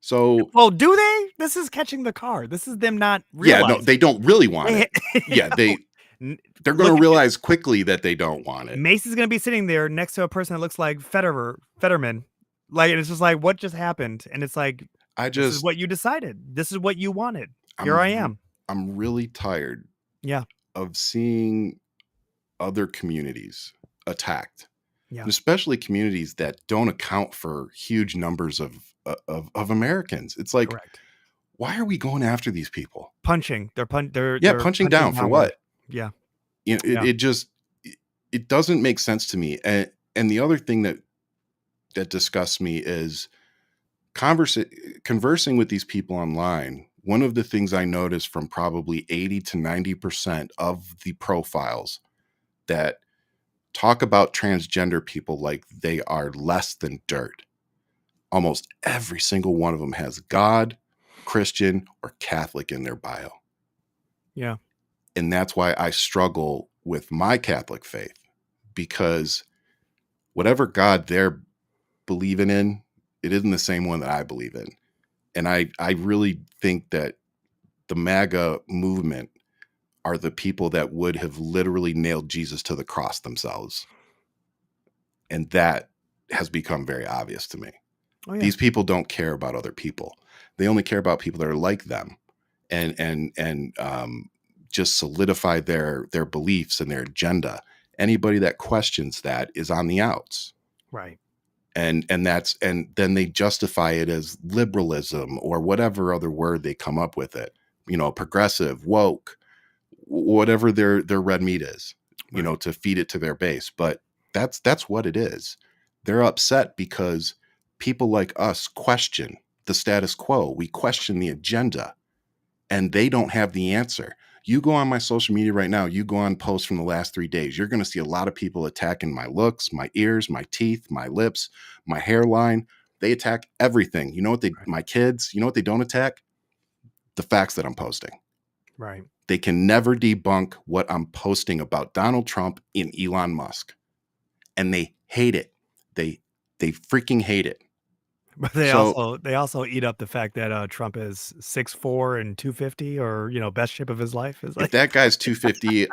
So, well, do they? This is catching the car. This is them not yeah, realizing. no, they don't really want it. Yeah, they're going to realize quickly that they don't want it. Mace is going to be sitting there next to a person that looks like Fetterman. Like, and it's just like, what just happened? And it's like, this is what you decided. This is what you wanted. Here I am. I'm really tired. Yeah. Of seeing other communities attacked. Yeah. And especially communities that don't account for huge numbers of Americans. It's like, correct. Why are we going after these people? Punching. They're punching down for what? Yeah. You know, it doesn't make sense to me. And the other thing that disgusts me is conversing with these people online. One of the things I noticed from probably 80 to 90% of the profiles that talk about transgender people like they are less than dirt. Almost every single one of them has God, Christian, or Catholic in their bio. Yeah. And that's why I struggle with my Catholic faith, because whatever God they're believing in, it isn't the same one that I believe in. And I really think that the MAGA movement are the people that would have literally nailed Jesus to the cross themselves. And that has become very obvious to me. Oh, yeah. These people don't care about other people. They only care about people that are like them and just solidify their beliefs and their agenda. Anybody that questions that is on the outs. Right. And then they justify it as liberalism or whatever other word they come up with it. You know, progressive, woke, whatever their red meat is, you know, to feed it to their base. But that's what it is. They're upset because people like us question the status quo. We question the agenda, and they don't have the answer. You go on my social media right now, you go on posts from the last 3 days, you're going to see a lot of people attacking my looks, my ears, my teeth, my lips, my hairline. They attack everything. You know what my kids, you know what they don't attack? The facts that I'm posting. Right. They can never debunk what I'm posting about Donald Trump and Elon Musk. And they hate it. They freaking hate it. But they also eat up the fact that Trump is 6'4" and 250, or, you know, best shape of his life. Is like, if that guy's 250,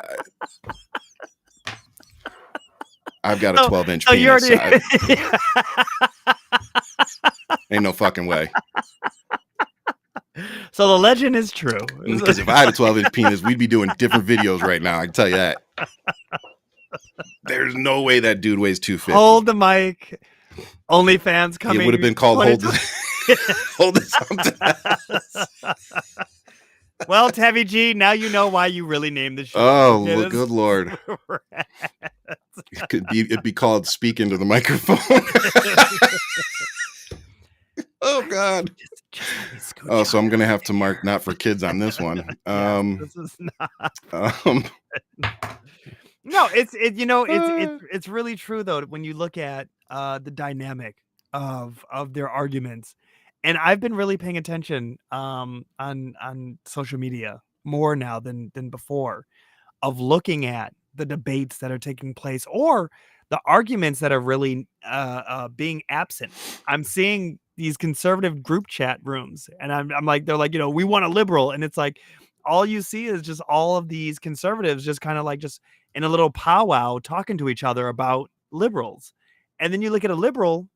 I've got a 12-inch penis. Ain't no fucking way. So the legend is true. Because if I had a 12-inch penis, we'd be doing different videos right now. I can tell you that. There's no way that dude weighs 250. Hold the mic. OnlyFans coming. It would have been called Hold This Well, Tevy G, now you know why you really named the show. Oh, well, good Lord. It'd be called Speak Into the Microphone. Oh, God. Oh, so I'm going to have to mark not for kids on this one. This is not. No, it's really true though when you look at the dynamic of their arguments, and I've been really paying attention on social media more now than before, of looking at the debates that are taking place or the arguments that are really being absent. I'm seeing these conservative group chat rooms, and I'm like, they're like, you know, we want a liberal, and it's like all you see is just all of these conservatives just kind of like just in a little powwow talking to each other about liberals. And then you look at a liberal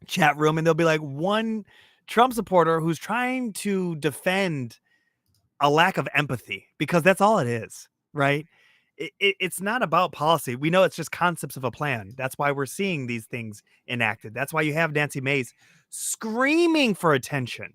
chat room and there'll be like one Trump supporter who's trying to defend a lack of empathy, because that's all it is, right? It's not about policy. We know it's just concepts of a plan. That's why we're seeing these things enacted. That's why you have Nancy Mace screaming for attention.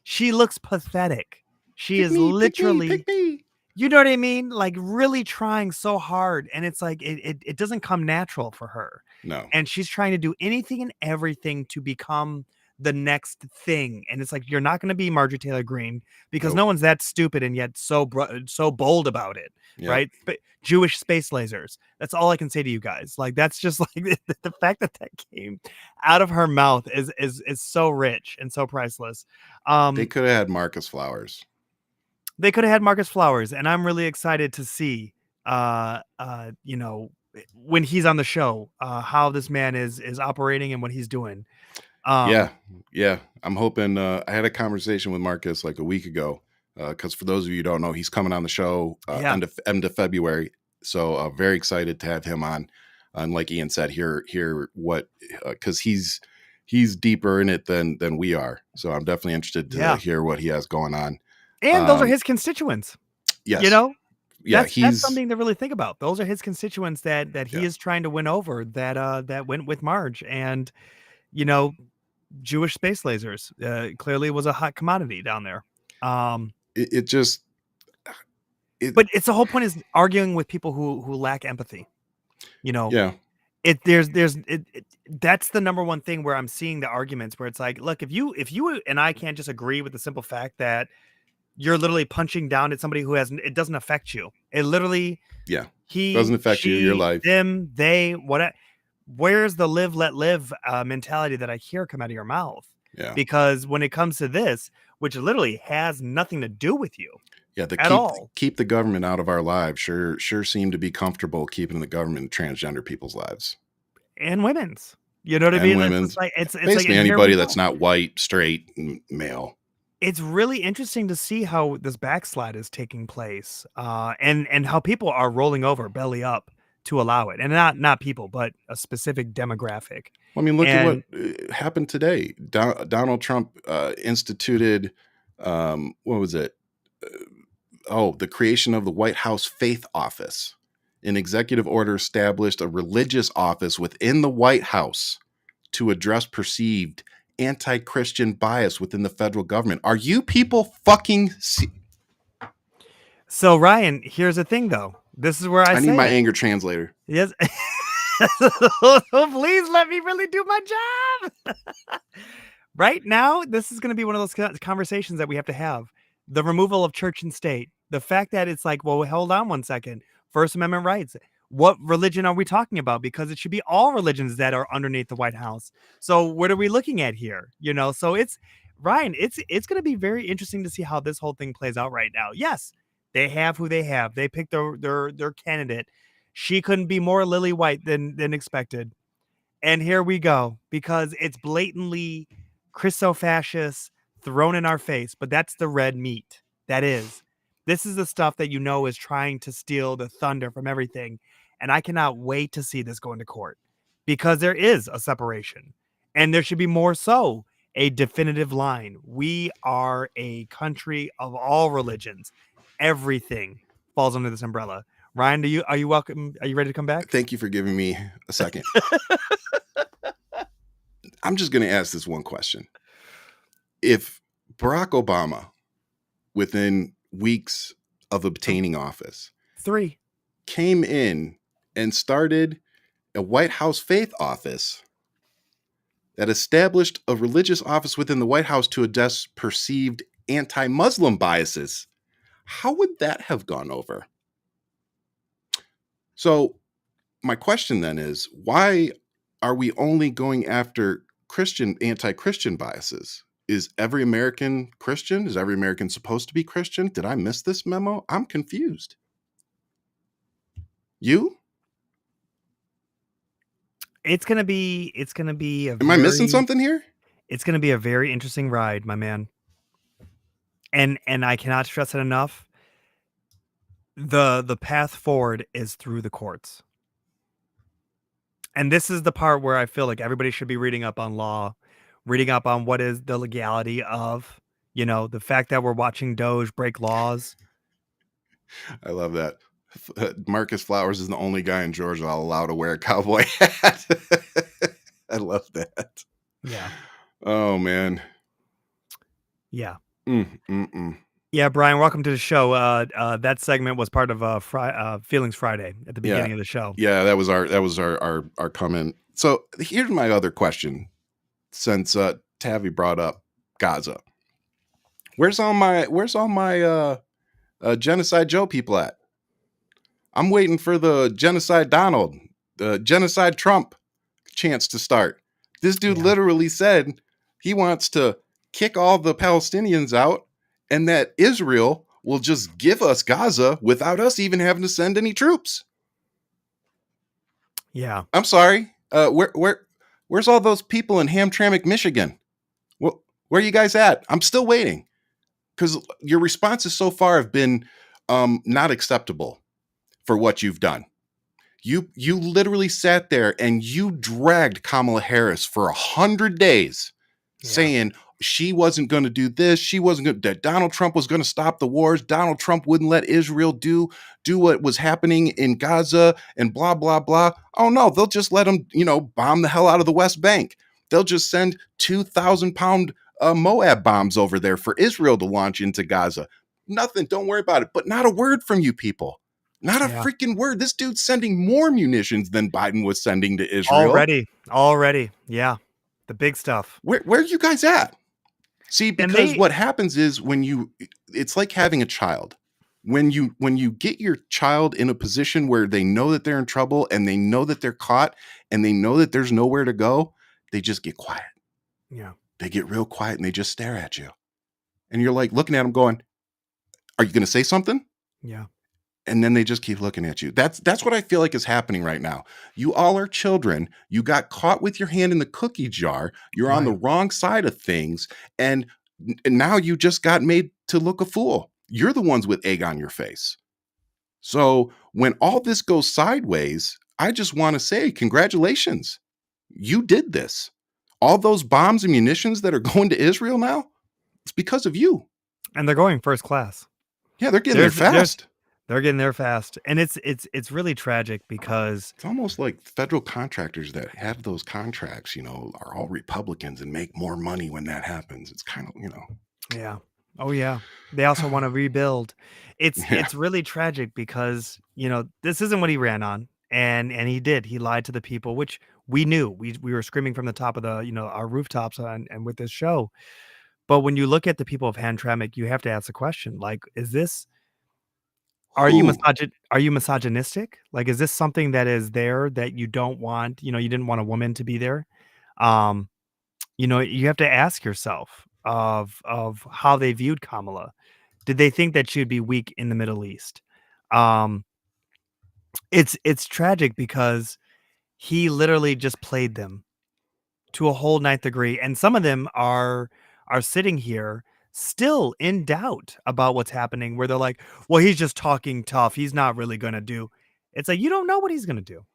She looks pathetic. She is literally, pick me. You know what I mean? Like really trying so hard. And it's like, it doesn't come natural for her. No. And she's trying to do anything and everything to become the next thing. And it's like, you're not going to be Marjorie Taylor Greene, because no one's that stupid and yet so bold about it. Yep. Right. But Jewish space lasers. That's all I can say to you guys. Like, that's just like the fact that came out of her mouth is so rich and so priceless. They could have had Marcus Flowers. They could have had Marcus Flowers, and I'm really excited to see, you know, when he's on the show, how this man is operating and what he's doing. Yeah. I'm hoping. I had a conversation with Marcus like a week ago, because for those of you who don't know, he's coming on the show end of February. So very excited to have him on. And like Ian said, hear what, because he's deeper in it than we are. So I'm definitely interested to hear what he has going on. And those are his constituents. Yes. You know, yeah, that's something to really think about. Those are his constituents that he is trying to win over, that went with Marge. And, you know, Jewish space lasers clearly was a hot commodity down there. But it's the whole point is arguing with people who lack empathy. You know, that's the number one thing where I'm seeing the arguments where it's like, look, if you and I can't just agree with the simple fact that you're literally punching down at somebody it doesn't affect you. It literally, doesn't affect you, your life, them, they, what. Where's the live, let live mentality that I hear come out of your mouth? Yeah. Because when it comes to this, which literally has nothing to do with you. Yeah. Keep the government out of our lives. Sure seem to be comfortable keeping the government in transgender people's lives. And women's. You know what I mean? Women's. It's basically like, anybody that's not white, straight, male. It's really interesting to see how this backslide is taking place, and how people are rolling over belly up to allow it, and not people, but a specific demographic. Well, I mean, look at what happened today. Donald Trump instituted, what was it? The creation of the White House Faith Office. An executive order established a religious office within the White House to address perceived anti-Christian bias within the federal government. Are you people fucking So Ryan, here's the thing though. This is where I need my anger translator. Yes. Please let me really do my job. Right now, this is going to be one of those conversations that we have to have. The removal of church and state. The fact that it's like, well, hold on one second. First Amendment rights. What religion are we talking about? Because it should be all religions that are underneath the White House. So what are we looking at here? You know, so it's Ryan, it's going to be very interesting to see how this whole thing plays out right now. Yes, they have who they have. They picked their candidate. She couldn't be more lily white than expected. And here we go, because it's blatantly Christo-fascist thrown in our face, but that's the red meat. This is the stuff that is trying to steal the thunder from everything. And I cannot wait to see this go into court, because there is a separation, and there should be more so a definitive line. We are a country of all religions. Everything falls under this umbrella. Ryan, are you welcome? Are you ready to come back? Thank you for giving me a second. I'm just going to ask this one question. If Barack Obama, within weeks of obtaining office, 3 came in and started a White House Faith Office that established a religious office within the White House to address perceived anti-Muslim biases, how would that have gone over? So my question then is, why are we only going after anti-Christian biases? Is every American Christian? Is every American supposed to be Christian? Did I miss this memo? I'm confused. You? It's gonna be Am I missing something here? It's gonna be a very interesting ride, my man. And I cannot stress it enough. The path forward is through the courts. And this is the part where I feel like everybody should be reading up on law, reading up on what is the legality of, the fact that we're watching Doge break laws. I love that. Marcus Flowers is the only guy in Georgia allowed to wear a cowboy hat. I love that. Yeah. Oh, man. Yeah. Yeah, Brian, welcome to the show. That segment was part of Feelings Friday at the beginning of the show. Yeah, that was our comment. So here's my other question. Since Tavi brought up Gaza, where's all my Genocide Joe people at? I'm waiting for the Genocide Donald, the Genocide Trump chance to start. This dude literally said he wants to kick all the Palestinians out, and that Israel will just give us Gaza without us even having to send any troops. Yeah. I'm sorry. Where's all those people in Hamtramck, Michigan? Well, where are you guys at? I'm still waiting because your responses so far have been not acceptable for what you've done. You literally sat there and you dragged Kamala Harris for 100 days saying she wasn't going to do this. She wasn't going that Donald Trump was going to stop the wars. Donald Trump wouldn't let Israel do what was happening in Gaza and blah, blah, blah. Oh no, they'll just let them, bomb the hell out of the West Bank. They'll just send 2,000-pound Moab bombs over there for Israel to launch into Gaza. Nothing. Don't worry about it. But not a word from you people. Not a freaking word. This dude's sending more munitions than Biden was sending to Israel. Already. Yeah. The big stuff. Where are you guys at? See, because what happens is it's like having a child. When you get your child in a position where they know that they're in trouble and they know that they're caught and they know that there's nowhere to go, they just get quiet. Yeah. They get real quiet and they just stare at you. And you're like looking at them going, are you going to say something? Yeah. And then they just keep looking at you. That's what I feel like is happening right now. You all are children. You got caught with your hand in the cookie jar. You're on the wrong side of things. And now you just got made to look a fool. You're the ones with egg on your face. So when all this goes sideways, I just want to say congratulations. You did this. All those bombs and munitions that are going to Israel now, it's because of you. And they're going first class. Yeah, they're getting there fast. They're getting there fast. And it's really tragic because it's almost like federal contractors that have those contracts, are all Republicans and make more money when that happens. It's kind of, Yeah. Oh yeah. They also want to rebuild. It's really tragic because, this isn't what he ran on. And he did. He lied to the people, which we knew. We were screaming from the top of the, our rooftops and with this show. But when you look at the people of Hamtramck, you have to ask the question, like, are you misogynistic? Like, is this something that is there that you don't want, you didn't want a woman to be there? You have to ask yourself of how they viewed Kamala. Did they think that she'd be weak in the Middle East? It's tragic because he literally just played them to a whole ninth degree. And some of them are sitting here still in doubt about what's happening, where they're like, well, he's just talking tough. He's not really going to do. It's like, you don't know what he's going to do.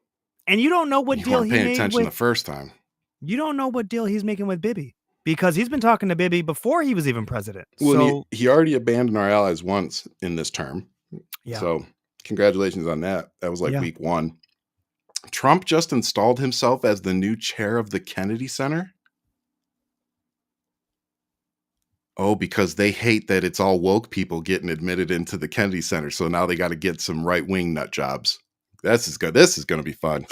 And you don't know what deal he made attention the first time. You don't know what deal he's making with Bibi, because he's been talking to Bibi before he was even president. Well, so he already abandoned our allies once in this term. Yeah. So congratulations on that. That was like week one. Trump just installed himself as the new chair of the Kennedy Center. Oh, because they hate that it's all woke people getting admitted into the Kennedy Center. So now they got to get some right-wing nut jobs. This is good. This is going to be fun.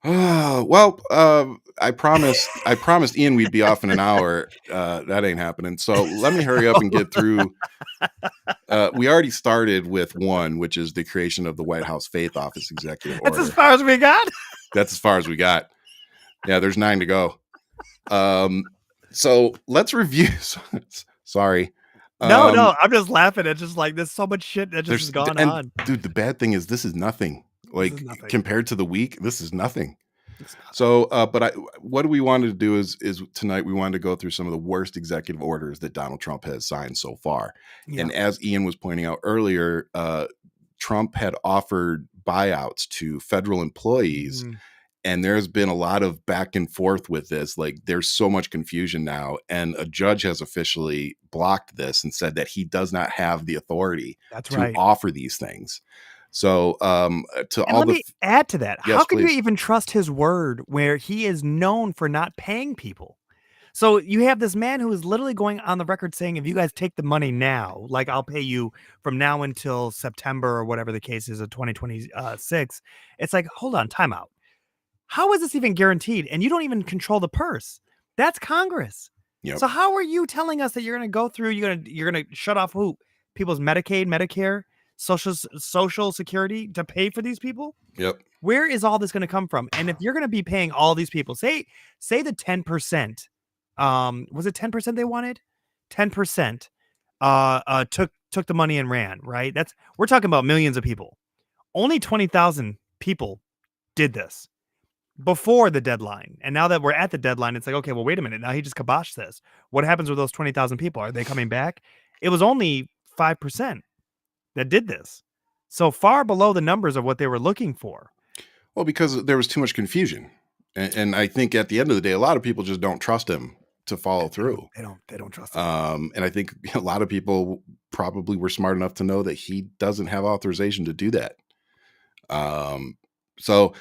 Well, I promised Ian we'd be off in an hour. That ain't happening. So let me hurry up and get through. We already started with one, which is the creation of the White House Faith Office Executive Order. That's as far as we got? That's as far as we got. Yeah, there's 9 to go. So let's review. Sorry. No, I'm just laughing. It's just like there's so much shit that just has gone on. Dude, the bad thing is this is nothing. Like compared to the week, this is nothing. So, but what we wanted to do is tonight we wanted to go through some of the worst executive orders that Donald Trump has signed so far. Yeah. And as Ian was pointing out earlier, Trump had offered buyouts to federal employees. And there's been a lot of back and forth with this. Like, there's so much confusion now. And a judge has officially blocked this and said that he does not have the authority to offer these things. So let me add to that. Yes, how can please. you even trust his word where he is known for not paying people? So you have this man who is literally going on the record saying, if you guys take the money now, like I'll pay you from now until September or whatever the case is of 2026. It's like, hold on, time out. How is this even guaranteed? And you don't even control the purse. That's Congress. Yep. So how are you telling us that you're going to go through, you're going to shut off who? People's Medicaid, Medicare, Social Security to pay for these people? Yep. Where is all this going to come from? And if you're going to be paying all these people, say the 10%, was it 10% they wanted? 10% took the money and ran, right? We're talking about millions of people. Only 20,000 people did this before the deadline. And now that we're at the deadline, it's like, okay, well, wait a minute. Now he just kiboshed this. What happens with those 20,000 people? Are they coming back? It was only 5% that did this. So far below the numbers of what they were looking for. Well, because there was too much confusion. And I think at the end of the day, a lot of people just don't trust him to follow through. They don't trust him. And I think a lot of people probably were smart enough to know that he doesn't have authorization to do that. So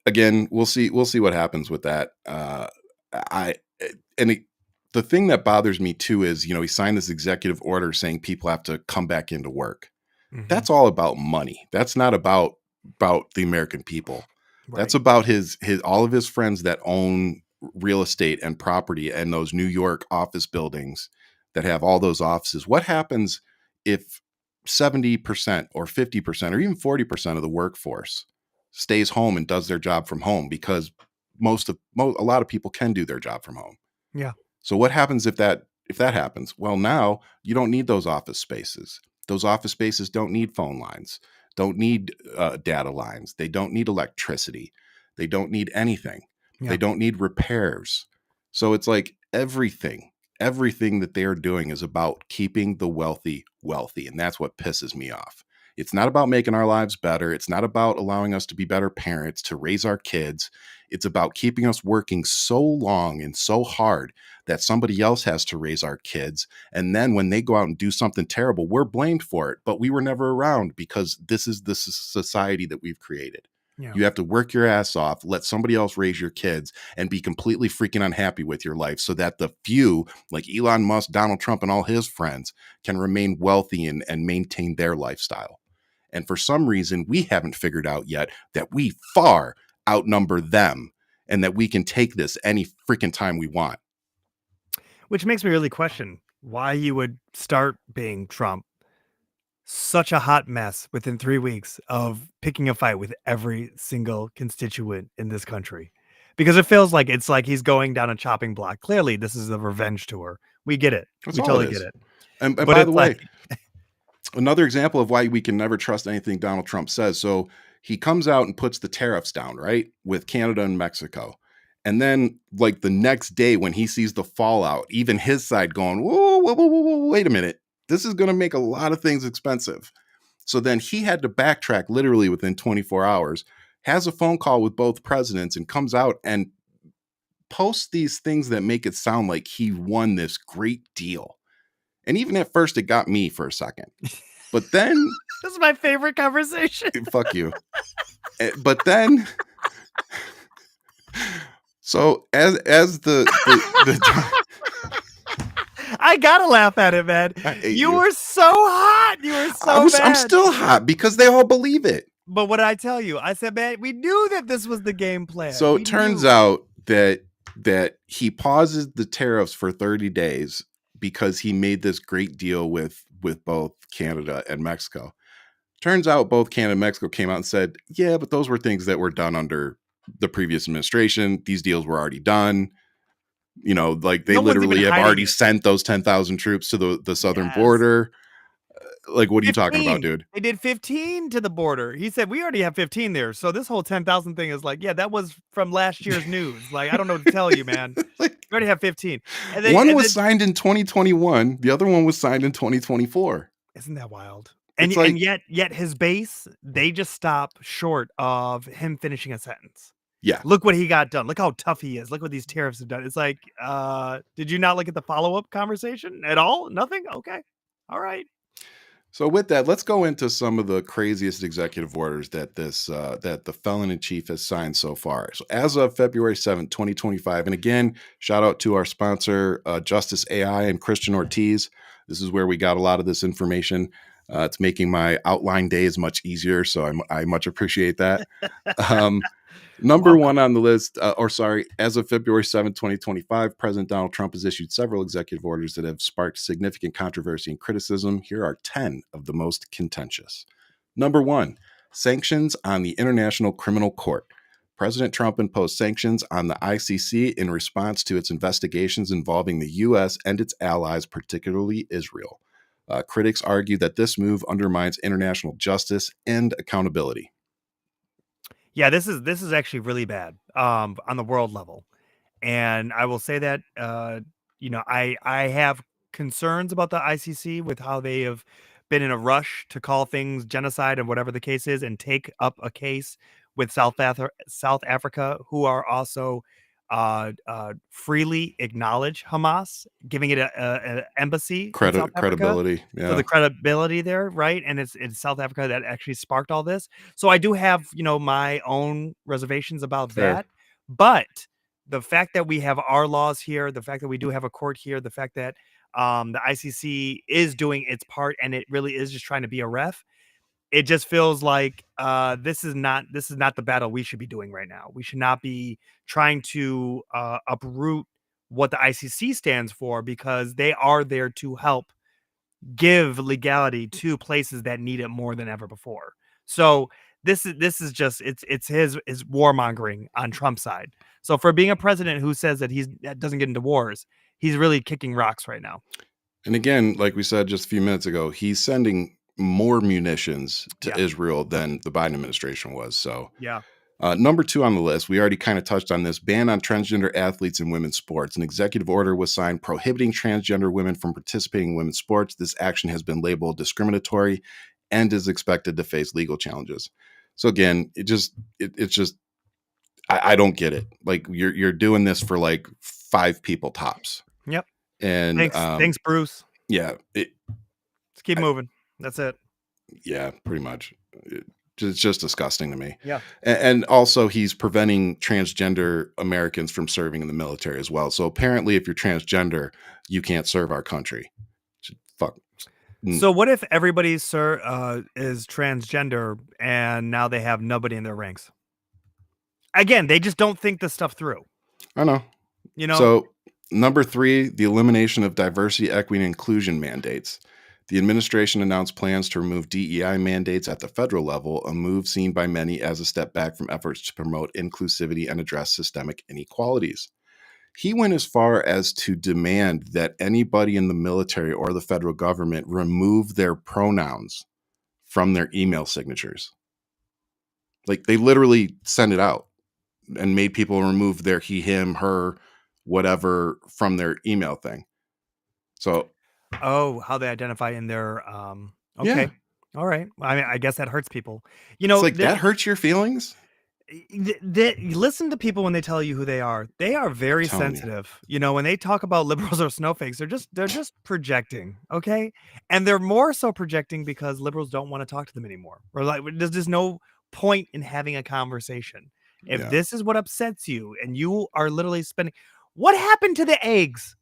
again, we'll see what happens with that. The thing that bothers me too is, he signed this executive order saying people have to come back into work. Mm-hmm. That's all about money. That's not about the American people. Right. That's about his all of his friends that own real estate and property and those New York office buildings that have all those offices. What happens if 70% or 50% or even 40% of the workforce stays home and does their job from home? Because a lot of people can do their job from home. Yeah. So what happens if that happens? Well, now you don't need those office spaces. Those office spaces don't need phone lines, don't need data lines. They don't need electricity. They don't need anything. Yeah. They don't need repairs. So it's like everything that they are doing is about keeping the wealthy wealthy. And that's what pisses me off. It's not about making our lives better. It's not about allowing us to be better parents, to raise our kids. It's about keeping us working so long and so hard that somebody else has to raise our kids. And then when they go out and do something terrible, we're blamed for it. But we were never around because this is the society that we've created. Yeah. You have to work your ass off, let somebody else raise your kids, and be completely freaking unhappy with your life so that the few, like Elon Musk, Donald Trump, and all his friends, can remain wealthy and maintain their lifestyle. And for some reason, we haven't figured out yet that we far outnumber them and that we can take this any freaking time we want. Which makes me really question why you would start being Trump. Such a hot mess within 3 weeks of picking a fight with every single constituent in this country. Because it feels like it's like he's going down a chopping block. Clearly, this is a revenge tour. We get it. We totally get it. And by the way, another example of why we can never trust anything Donald Trump says. So he comes out and puts the tariffs down, right, with Canada and Mexico. And then like the next day when he sees the fallout, even his side going, whoa, wait a minute. This is going to make a lot of things expensive. So then he had to backtrack literally within 24 hours, has a phone call with both presidents and comes out and posts these things that make it sound like he won this great deal. And even at first it got me for a second. But then this is my favorite conversation. Fuck you. But then so as the I gotta laugh at it, man. You were so hot. You were so bad. I'm still hot because they all believe it. But what did I tell you? I said, man, we knew that this was the game plan. So it turns out that he pauses the tariffs for 30 days because he made this great deal with both Canada and Mexico. Turns out both Canada and Mexico came out and said, yeah, but those were things that were done under the previous administration. These deals were already done. Like they literally have already sent those 10,000 troops to the southern border. Like, what are you talking about, dude? They did 15 to the border. He said, we already have 15 there. So this whole 10,000 thing is like, yeah, that was from last year's news. Like, I don't know what to tell you, man. We already have 15. And then, one was signed in 2021. The other one was signed in 2024. Isn't that wild? And yet his base, they just stop short of him finishing a sentence. Yeah. Look what he got done. Look how tough he is. Look what these tariffs have done. It's like, did you not look at the follow-up conversation at all? Nothing? Okay. All right. So with that, let's go into some of the craziest executive orders that that the felon in chief has signed so far. So as of February 7th, 2025, and again, shout out to our sponsor, Justice AI and Christian Ortiz. This is where we got a lot of this information. It's making my outline days much easier, so I much appreciate that. Number one on the list, as of February 7th, 2025, President Donald Trump has issued several executive orders that have sparked significant controversy and criticism. Here are 10 of the most contentious. Number one, sanctions on the International Criminal Court. President Trump imposed sanctions on the ICC in response to its investigations involving the U.S. and its allies, particularly Israel. Critics argue that this move undermines international justice and accountability. Yeah, this is actually really bad on the world level. And I will say that I have concerns about the ICC with how they have been in a rush to call things genocide and whatever the case is, and take up a case with South Africa, who are also freely acknowledge Hamas, giving it a embassy in South Africa. Credibility. So Yeah. the credibility there, right? And it's South Africa that actually sparked all this. So I do have, my own reservations about Fair. that. But the fact that we have our laws here, the fact that we do have a court here, the fact that the ICC is doing its part, and it really is just trying to be a ref, it just feels like this is not the battle we should be doing right now. We should not be trying to uproot what the ICC stands for, because they are there to help give legality to places that need it more than ever before. So this is just it's his warmongering on Trump's side. So for being a president who says that that doesn't get into wars, he's really kicking rocks right now. And again, like we said just a few minutes ago, he's sending more munitions to Israel than the Biden administration was. So yeah. Number 2 on the list, we already kind of touched on this: ban on transgender athletes in women's sports. An executive order was signed prohibiting transgender women from participating in women's sports. This action has been labeled discriminatory and is expected to face legal challenges. So again, I don't get it. Like, you're doing this for like 5 people tops. Yep. And thanks, Bruce. Yeah. Let's keep moving. That's it. Yeah, pretty much. It's just disgusting to me. Yeah. And also, he's preventing transgender Americans from serving in the military as well. So apparently, if you're transgender, you can't serve our country. Fuck. So what if everybody, sir, is transgender and now they have nobody in their ranks? Again, they just don't think this stuff through. I know. So number 3, the elimination of diversity, equity, and inclusion mandates. The administration announced plans to remove DEI mandates at the federal level, a move seen by many as a step back from efforts to promote inclusivity and address systemic inequalities. He went as far as to demand that anybody in the military or the federal government remove their pronouns from their email signatures. Like, they literally sent it out and made people remove their he, him, her, whatever from their email thing. So, how they identify in their okay. Yeah. All right. I mean, I guess that hurts people. It's like, that hurts your feelings? Listen to people when they tell you who they are. They are very sensitive. When they talk about liberals or snowflakes, they're just projecting, okay? And they're more so projecting because liberals don't want to talk to them anymore. Or like, there's just no point in having a conversation. If this is what upsets you, and you are literally spending, what happened to the eggs?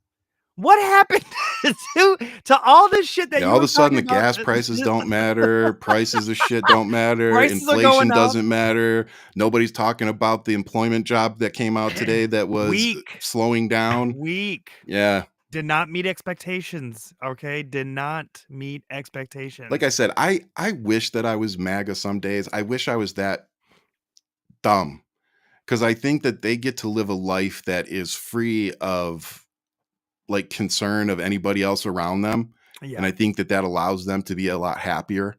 What happened to all this shit that all of a sudden the gas prices don't matter, prices of shit don't matter, inflation doesn't matter. Nobody's talking about the employment job that came out today that was slowing down. Yeah. Did not meet expectations. Okay. Did not meet expectations. Like I said, I wish that I was MAGA some days. I wish I was that dumb, because I think that they get to live a life that is free of like concern of anybody else around them. Yeah. And I think that allows them to be a lot happier,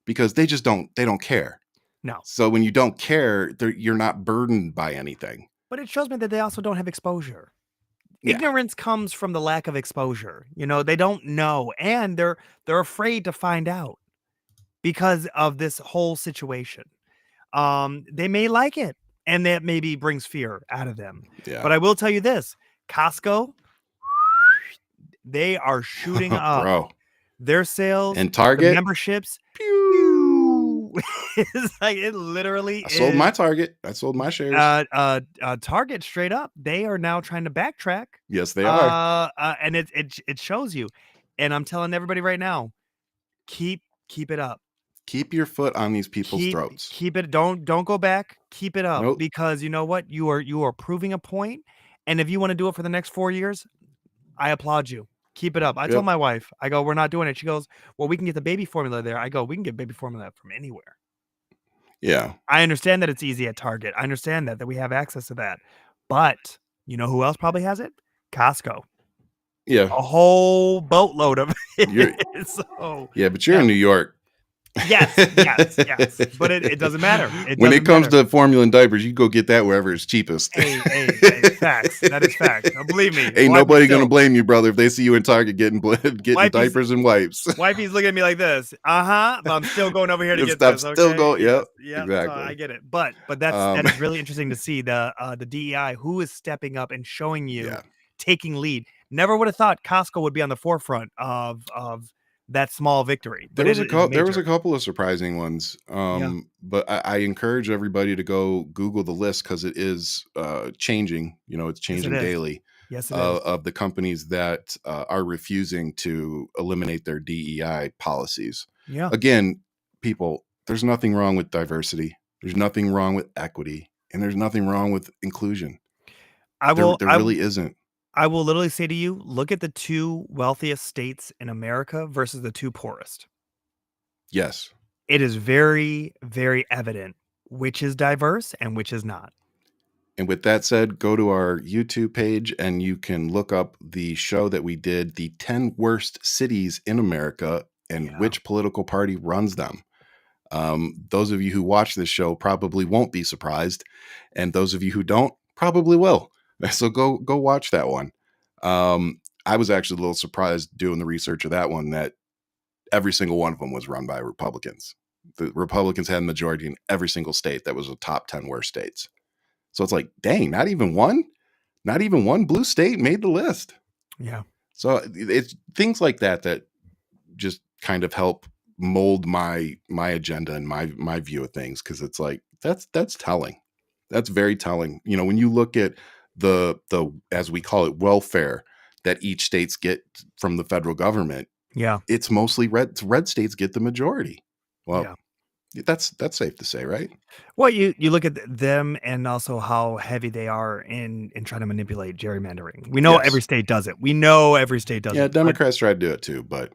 because they don't care. No. So when you don't care, you're not burdened by anything. But it shows me that they also don't have exposure. Yeah. Ignorance comes from the lack of exposure. They don't know, and they're afraid to find out because of this whole situation. They may like it, and that maybe brings fear out of them. Yeah. But I will tell you this, Costco, they are shooting up. Bro. Their sales and Target memberships. Pew! It's like, it literally I sold my Target. I sold my shares. Target, straight up, they are now trying to backtrack. Yes, they are. And it shows you. And I'm telling everybody right now, keep it up. Keep your foot on these people's throats. Keep it. Don't go back. Keep it up. Nope. Because you know what? You are proving a point. And if you want to do it for the next 4 years, I applaud you. Keep it up. I told my wife, I go, we're not doing it. She goes, well, we can get the baby formula there. I go, we can get baby formula from anywhere. Yeah. I understand that it's easy at Target. I understand that we have access to that. But you know who else probably has it? Costco. Yeah. A whole boatload of it. Yeah, but you're in New York. Yes. But it doesn't matter. When it comes to formula and diapers, you go get that wherever it's cheapest. Hey, facts. That is facts. Believe me. Ain't nobody gonna blame you, brother, if they see you in Target getting diapers and wipes. Wifey's looking at me like this. But I'm still going over here to get Stuff this. Okay? still going. Yep. Yeah. Exactly. So I get it. But that is really interesting to see the DEI who is stepping up and showing you taking lead. Never would have thought Costco would be on the forefront of that small victory. But there was a couple of surprising ones. But I encourage everybody to go Google the list because it is changing. It's changing daily. Yes, it is. Of the companies that are refusing to eliminate their DEI policies. Yeah. Again, people, there's nothing wrong with diversity. There's nothing wrong with equity, and there's nothing wrong with inclusion. There really isn't. I will literally say to you, look at the 2 wealthiest states in America versus the 2 poorest. Yes. It is very, very evident which is diverse and which is not. And with that said, go to our YouTube page and you can look up the show that we did, the 10 worst cities in America and which political party runs them. Those of you who watch this show probably won't be surprised. And those of you who don't probably will. So go watch that one. I was actually a little surprised doing the research of that one that every single one of them was run by Republicans. The Republicans had a majority in every single state that was the top 10 worst states. So it's like, dang, not even one blue state made the list. Yeah. So it's things like that just kind of help mold my agenda and my view of things. Cause it's like, that's telling. That's very telling. When you look at the as we call it, welfare that each states get from the federal government. Yeah. It's mostly red states get the majority. Well, that's safe to say, right? Well, you look at them and also how heavy they are in trying to manipulate gerrymandering. We know every state does it. Yeah, Democrats try to do it too, but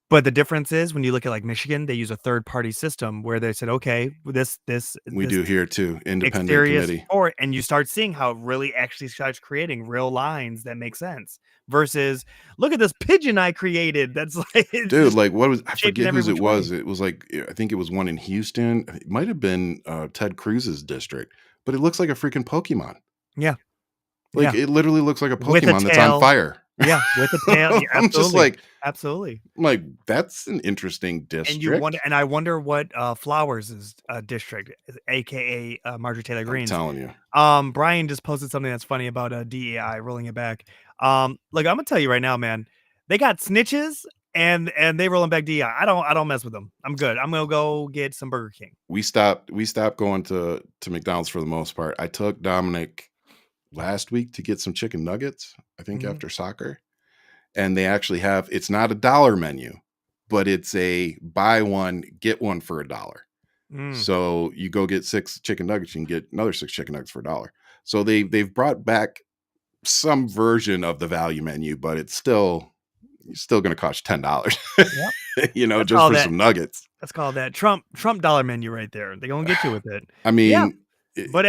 the difference is when you look at like Michigan, they use a third-party system where they said, okay, this we do here too, independent committee. And you start seeing how it really actually starts creating real lines that make sense. Versus, look at this pigeon I created. That's like, dude, like what was I forget whose it was. It was like I think it was one in Houston. It might have been Ted Cruz's district, but it looks like a freaking Pokemon. Yeah, it literally looks like a Pokemon that's on fire. Yeah, with the tail. Yeah, I'm just like, absolutely. I'm like, that's an interesting district. And I wonder what Flowers' district, aka Marjorie Taylor Greene's. I'm telling you. Brian just posted something that's funny about DEI rolling it back. I'm gonna tell you right now, man, they got snitches and they rolling back DEI. I don't mess with them. I'm good. I'm gonna go get some Burger King. We stopped going to McDonald's for the most part. I took Dominic last week to get some chicken nuggets, I think after soccer. And they actually have, it's not a $1 menu, but it's a buy one, get one for $1. So you go get 6 chicken nuggets, you can get another 6 chicken nuggets for $1. So they've brought back some version of the value menu, but it's still going to cost $10. Yep. Just for some nuggets. That's called that Trump $1 menu right there. They're going to get you with it. I mean, yeah. But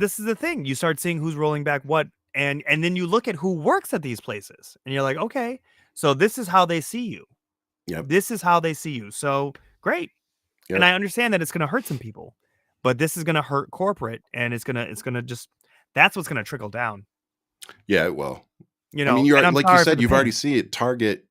this is the thing. You start seeing who's rolling back what, and then you look at who works at these places, and you're like, okay, so this is how they see you. Yep. This is how they see you. So great. Yep. And I understand that it's going to hurt some people, but this is going to hurt corporate, and it's going to just, that's what's going to trickle down. Yeah, well, I mean, you're like you said, you've already seen it. Target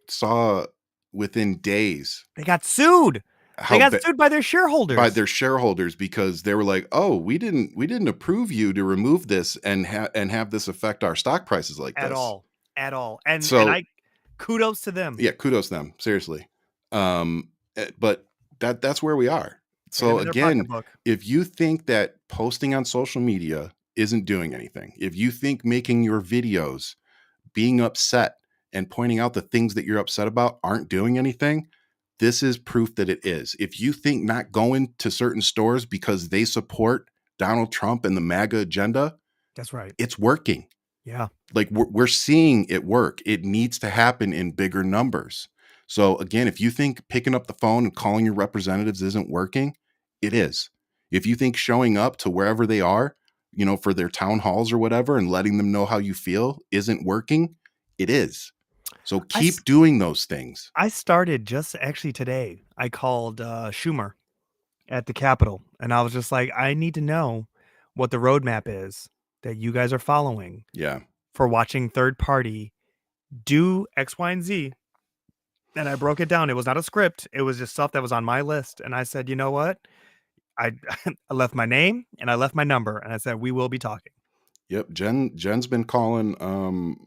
saw within days. They got sued. They got sued by their shareholders. Because they were like, "Oh, we didn't approve you to remove this and have this affect our stock prices like at this at all." And I kudos to them. Yeah, kudos to them. Seriously. But that's where we are. So again, if you think that posting on social media isn't doing anything, if you think making your videos, being upset and pointing out the things that you're upset about aren't doing anything, this is proof that it is. If you think not going to certain stores because they support Donald Trump and the MAGA agenda, that's right. It's working. Yeah. Like we're seeing it work. It needs to happen in bigger numbers. So again, if you think picking up the phone and calling your representatives isn't working, it is. If you think showing up to wherever they are, for their town halls or whatever and letting them know how you feel isn't working, it is. So keep doing those things. I started just actually today. I called Schumer at the Capitol, and I was just like, I need to know what the roadmap is that you guys are following. Yeah. For watching third party do X, Y, and Z. And I broke it down. It was not a script. It was just stuff that was on my list. And I said, you know what? I left my name and I left my number, and I said, we will be talking. Yep. Jen's been calling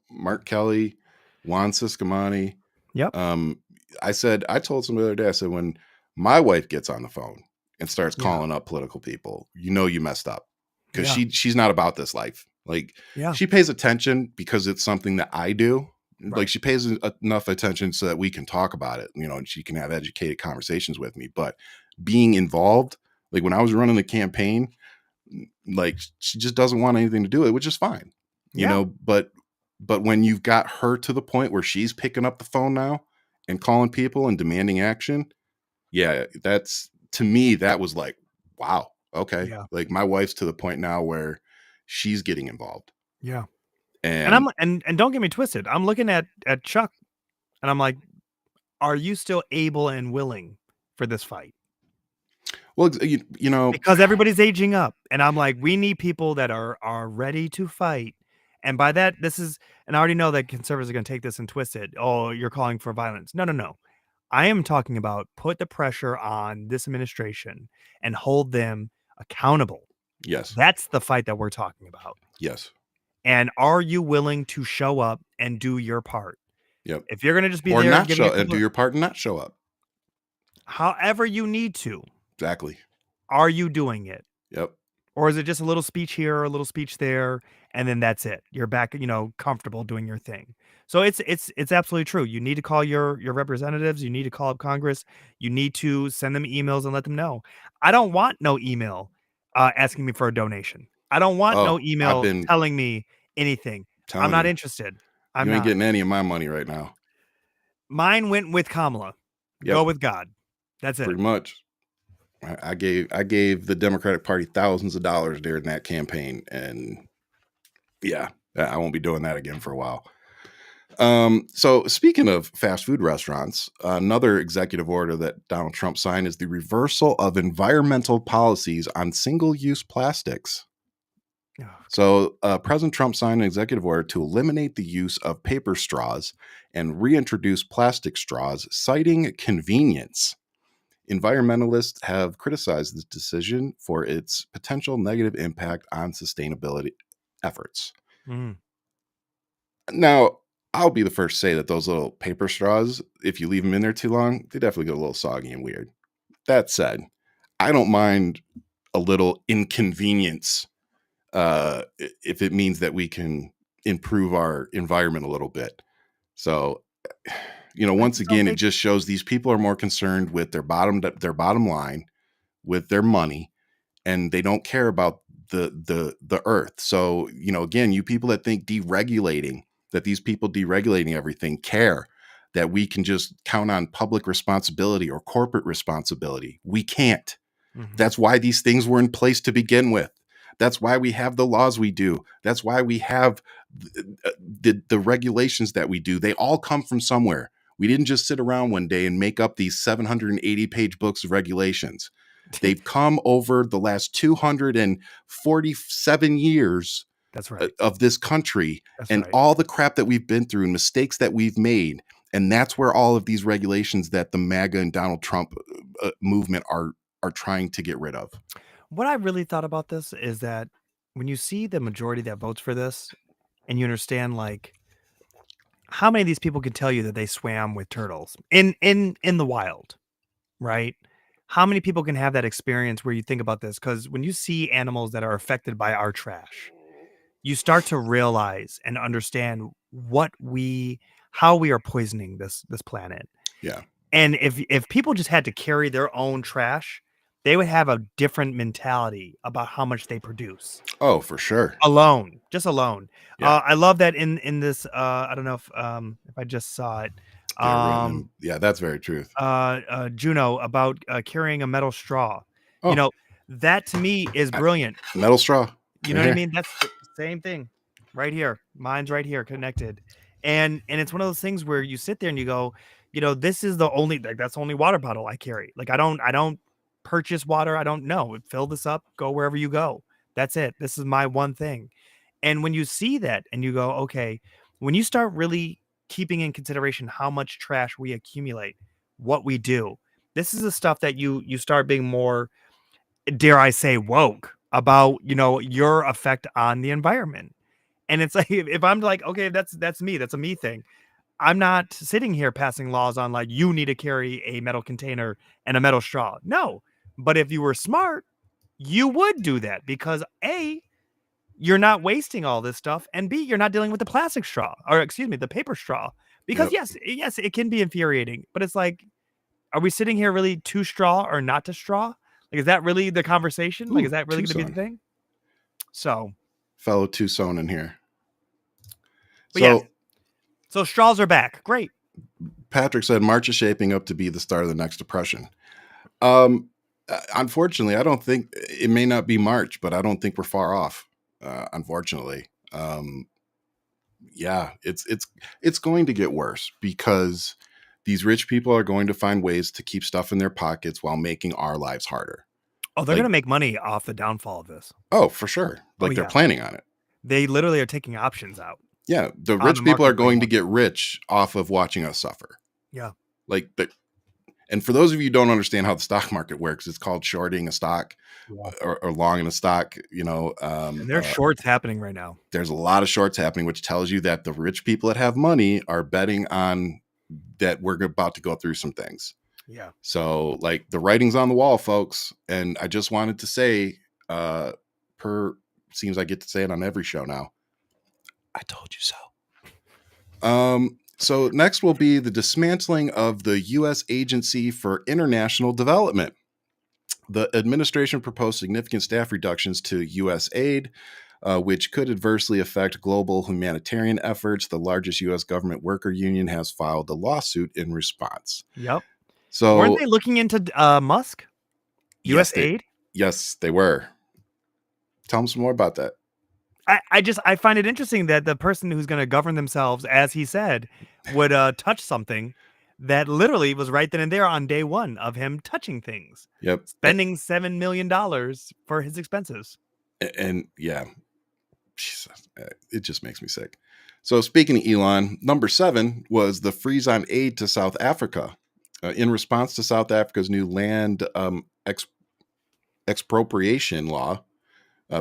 Mark Kelly, Juan Ciscomani. Yep. I told somebody the other day, I said, when my wife gets on the phone and starts calling up political people, you messed up, because she's not about this life. Like, she pays attention because it's something that I do. Right. Like, she pays enough attention so that we can talk about it, and she can have educated conversations with me. But being involved, like when I was running the campaign, like, she just doesn't want anything to do with it, which is fine, you know. But when you've got her to the point where she's picking up the phone now and calling people and demanding action, that's, to me, that was like, wow, okay. Yeah. Like, my wife's to the point now where she's getting involved. Yeah. And don't get me twisted. I'm looking at Chuck and I'm like, are you still able and willing for this fight? Well, because everybody's aging up, and I'm like, we need people that are ready to fight. And by that, and I already know that conservatives are going to take this and twist it. Oh, you're calling for violence. No. I am talking about put the pressure on this administration and hold them accountable. Yes. That's the fight that we're talking about. Yes. And are you willing to show up and do your part? Yep. If you're going to just be or there not show and do your part and not show up, however you need to. Exactly. Are you doing it? Yep. Or is it just a little speech here, a little speech there, and then that's it? You're back, comfortable doing your thing. So it's absolutely true. You need to call your representatives. You need to call up Congress. You need to send them emails and let them know. I don't want no email asking me for a donation. I don't want no email telling me anything. I'm not interested. You ain't getting any of my money right now. Mine went with Kamala. Yep. Go with God. That's it. Pretty much. I gave the Democratic Party thousands of dollars during that campaign, and I won't be doing that again for a while. So speaking of fast food restaurants, another executive order that Donald Trump signed is the reversal of environmental policies on single-use plastics. Oh, so President Trump signed an executive order to eliminate the use of paper straws and reintroduce plastic straws, citing convenience. Environmentalists have criticized this decision for its potential negative impact on sustainability efforts. Mm. Now, I'll be the first to say that those little paper straws, if you leave them in there too long, they definitely get a little soggy and weird. That said, I don't mind a little inconvenience if it means that we can improve our environment a little bit. So, once again, it just shows these people are more concerned with their bottom line, with their money, and they don't care about the earth. So, again, you people that think that these people deregulating everything care that we can just count on public responsibility or corporate responsibility. We can't. Mm-hmm. That's why these things were in place to begin with. That's why we have the laws we do. That's why we have the regulations that we do. They all come from somewhere. We didn't just sit around one day and make up these 780-page books of regulations. They've come over the last 247 years That's right. of this country. That's and right. All the crap that we've been through and mistakes that we've made. And that's where all of these regulations that the MAGA and Donald Trump movement are trying to get rid of. What I really thought about this is that when you see the majority that votes for this and you understand, like, how many of these people can tell you that they swam with turtles in the wild, right? How many people can have that experience where you think about this? Because when you see animals that are affected by our trash, you start to realize and understand how we are poisoning this planet. Yeah. And if people just had to carry their own trash, they would have a different mentality about how much they produce. Oh, for sure. Just alone. Yeah. I love that in this. I don't know if I just saw it. Yeah, that's very truth. Juno about carrying a metal straw. Oh. That to me is brilliant. Metal straw. You know what I mean? That's the same thing right here. Mine's right here connected. And it's one of those things where you sit there and you go, this is the only, like, that's the only water bottle I carry. Like, I don't purchase water. I don't know. Fill this up, go wherever you go. That's it. This is my one thing. And when you see that and you go, okay, when you start really keeping in consideration how much trash we accumulate, what we do, this is the stuff that you start being more, dare I say, woke about, your effect on the environment. And it's like, if I'm like, okay, that's me, that's a me thing. I'm not sitting here passing laws on like, you need to carry a metal container and a metal straw. No. But if you were smart, you would do that because A, you're not wasting all this stuff, and B, you're not dealing with the plastic straw, or excuse me, the paper straw. Because yes, it can be infuriating, but it's like, are we sitting here really to straw or not to straw? Like, is that really the conversation? Like, is that really going to be the thing? So, fellow Tucson in here. But so straws are back. Great. Patrick said March is shaping up to be the start of the next depression. Unfortunately, I don't think it may not be March, but I don't think we're far off. Unfortunately, it's going to get worse because these rich people are going to find ways to keep stuff in their pockets while making our lives harder. Oh, they're going to make money off the downfall of this. Oh, for sure. They're planning on it. They literally are taking options out. Yeah, the rich people are going to get rich off of watching us suffer. Yeah. And for those of you who don't understand how the stock market works, it's called shorting a stock or long in a stock, and there's shorts happening right now. There's a lot of shorts happening, which tells you that the rich people that have money are betting on that we're about to go through some things. Yeah. So like the writing's on the wall, folks. And I just wanted to say, seems I get to say it on every show now. I told you so. So next will be the dismantling of the U.S. Agency for International Development. The administration proposed significant staff reductions to USAID, which could adversely affect global humanitarian efforts. The largest U.S. government worker union has filed a lawsuit in response. Yep. So weren't they looking into Musk? USAID? Yes, they were. Tell them some more about that. I find it interesting that the person who's going to govern themselves, as he said, would touch something that literally was right then and there on day one of him touching things. Yep. Spending $7 million for his expenses. And yeah, Jesus, it just makes me sick. So speaking of Elon, number 7 was the freeze on aid to South Africa. In response to South Africa's new land expropriation law,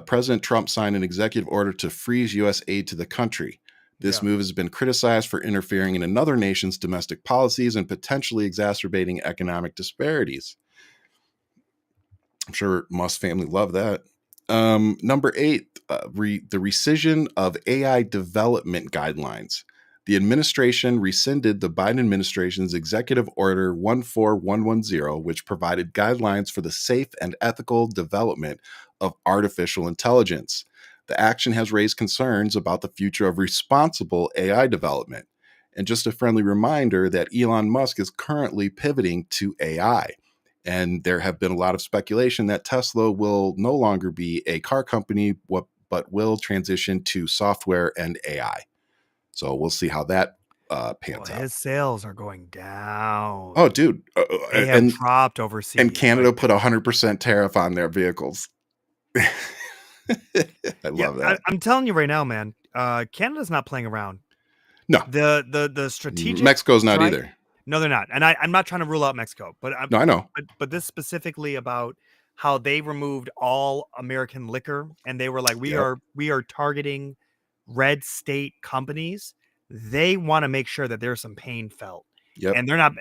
President Trump signed an executive order to freeze U.S. aid to the country. This move has been criticized for interfering in another nation's domestic policies and potentially exacerbating economic disparities. I'm sure Musk family loved that. Number 8, the rescission of AI development guidelines. The administration rescinded the Biden administration's Executive Order 14110, which provided guidelines for the safe and ethical development of artificial intelligence. The action has raised concerns about the future of responsible AI development. And just a friendly reminder that Elon Musk is currently pivoting to AI. And there have been a lot of speculation that Tesla will no longer be a car company, but will transition to software and AI. So we'll see how that pans out. His sales are going down. Oh, dude. They have dropped overseas. And Canada put 100% tariff on their vehicles. I love that. I'm telling you right now, man, Canada's not playing around. No. The strategic... Mexico's not either. No, they're not. And I'm not trying to rule out Mexico. But no, I know. But this specifically about how they removed all American liquor. And they were like, we are targeting red state companies. They want to make sure that there's some pain felt. Yep. And they're not...